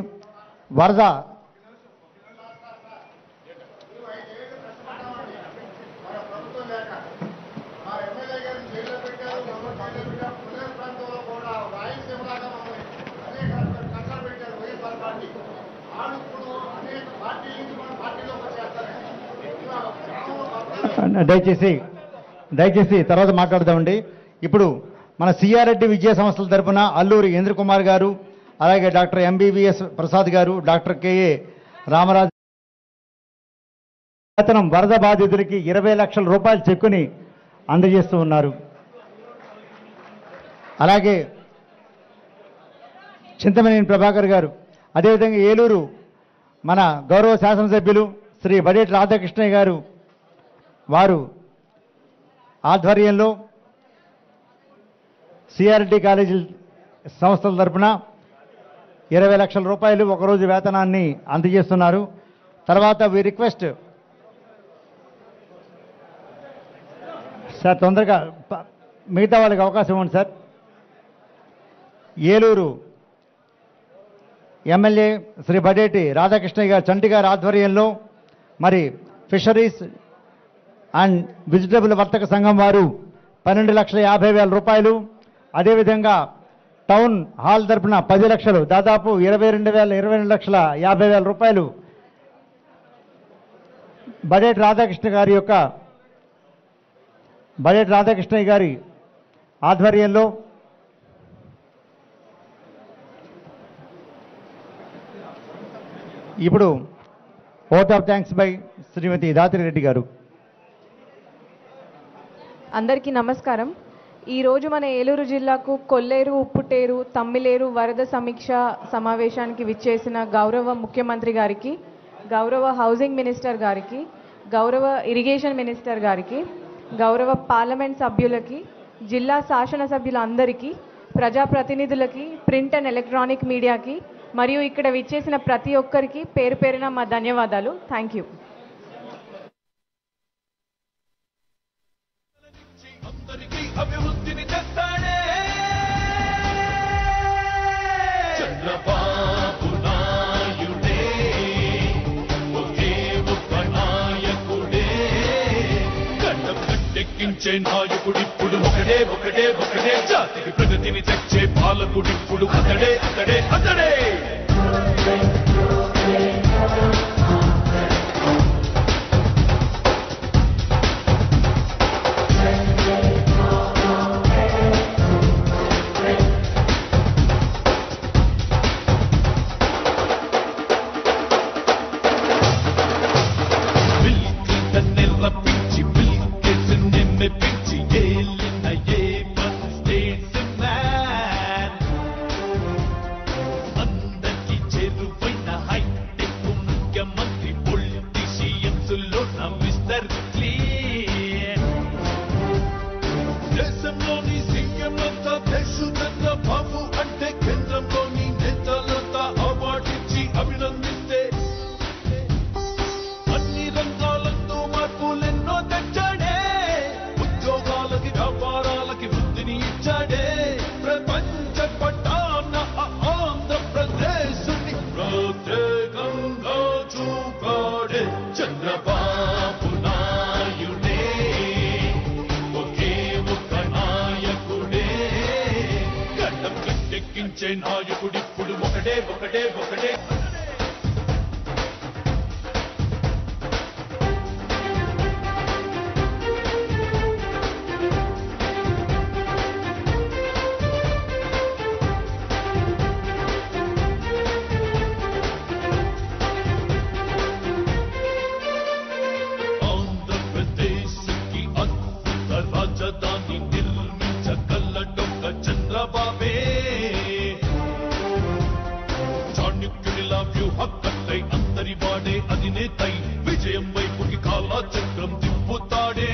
వరద దయచేసి తర్వాత మాట్లాడదామండి. ఇప్పుడు మన సిఆర్రెడ్డి విద్యా సంస్థల తరపున అల్లూరి ఇంద్రకుమార్ గారు, అలాగే డాక్టర్ ఎంబీబీఎస్ ప్రసాద్ గారు, డాక్టర్ కేఏ రామరాజు వేతనం వరద బాధితులకి 20 లక్షల రూపాయల చెక్కుని అందజేస్తూ ఉన్నారు. అలాగే చింతమనేని ప్రభాకర్ గారు, అదేవిధంగా ఏలూరు మన గౌరవ శాసనసభ్యులు శ్రీ బడేటి రాధాకృష్ణయ్య గారు, వారు ఆధ్వర్యంలో సిఆర్డి కాలేజీ సంస్థల తరపున 20 లక్షల రూపాయలు ఒకరోజు వేతనాన్ని అందజేస్తున్నారు. తర్వాత వి రిక్వెస్ట్ సార్, తొందరగా మిగతా వాళ్ళకి అవకాశం ఇవ్వండి సార్. ఏలూరు ఎమ్మెల్యే శ్రీ బడేటి రాధాకృష్ణయ్య గారు, చంటి గారి ఆధ్వర్యంలో మరి ఫిషరీస్ అండ్ వెజిటబుల్ వర్తక సంఘం వారు 12,50,000 రూపాయలు, అదేవిధంగా టౌన్ హాల్ తరపున 10 లక్షలు, దాదాపు 22,50,000 రూపాయలు బడేటి రాధాకృష్ణయ్య గారి ఆధ్వర్యంలో ఇప్పుడు ఓట్ ఆఫ్ థ్యాంక్స్ బై శ్రీమతి దాత్రిరెడ్డి గారు. అందరికీ నమస్కారం. ఈరోజు మన ఏలూరు జిల్లాకు కొల్లేరు, ఉప్పుటేరు, తమ్మిలేరు వరద సమీక్ష సమావేశానికి విచ్చేసిన గౌరవ ముఖ్యమంత్రి గారికి, గౌరవ హౌసింగ్ మినిస్టర్ గారికి, గౌరవ ఇరిగేషన్ మినిస్టర్ గారికి, గౌరవ పార్లమెంట్ సభ్యులకి, జిల్లా శాసనసభ్యులందరికీ, ప్రజాప్రతినిధులకి, ప్రింట్ అండ్ ఎలక్ట్రానిక్ మీడియాకి మరియు ఇక్కడ విచ్చేసిన ప్రతి ఒక్కరికి పేరు పేరున మా ధన్యవాదాలు. Thank you. అభివృద్ధిని తెస్తాడే చంద్రబాబు నాయుడే, ఒకే ఒక్క నాయకుడే, గండం గట్టెక్కించే నాయకుడిప్పుడు ఒకడే ఒకడే ఒకడే, జాతికి ప్రగతిని తెచ్చే పాలకుడిప్పుడు అతడే అతడే అతడే. గట్టెక్కించే నాయకుడిప్పుడు ఒకడే ఒకడే ఒకడే విజయం వైపుకి కాలచక్రం తిప్పుతాడే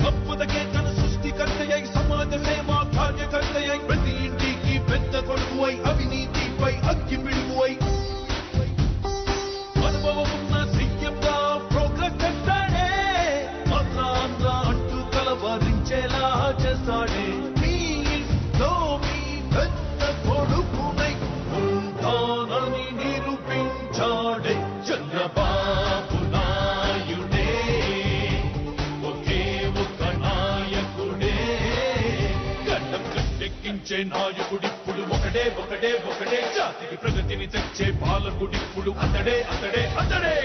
సంపదకే తన సృష్టికర్తయ్య సమాజ సేవా కార్యకర్తయ్య ప్రతి ఇంటికి పెద్ద కొడుకువై అవినీతిపై అగ్గి పిడుగువై అనుభవం ఉన్న సీఎంగా ప్రోగ్రెస్ చేస్తాడే ఆంధ్ర ఆంధ్ర అంటూ కలవరించేలా చేస్తాడే మీ ఇంట్లో మీ పెద్ద కొడుకునై ఉంటానని నిరూపించాడే చంద్రబాబు నాయుడే ఒకే ఒక నాయకుడే గడ్డం గట్టెక్కించే నాయకుడిప్పుడు ఒకడే ఒకడే ఒకడే జాతికి ప్రగతిని తెచ్చే పాలకుడిప్పుడు అతడే అతడే అతడే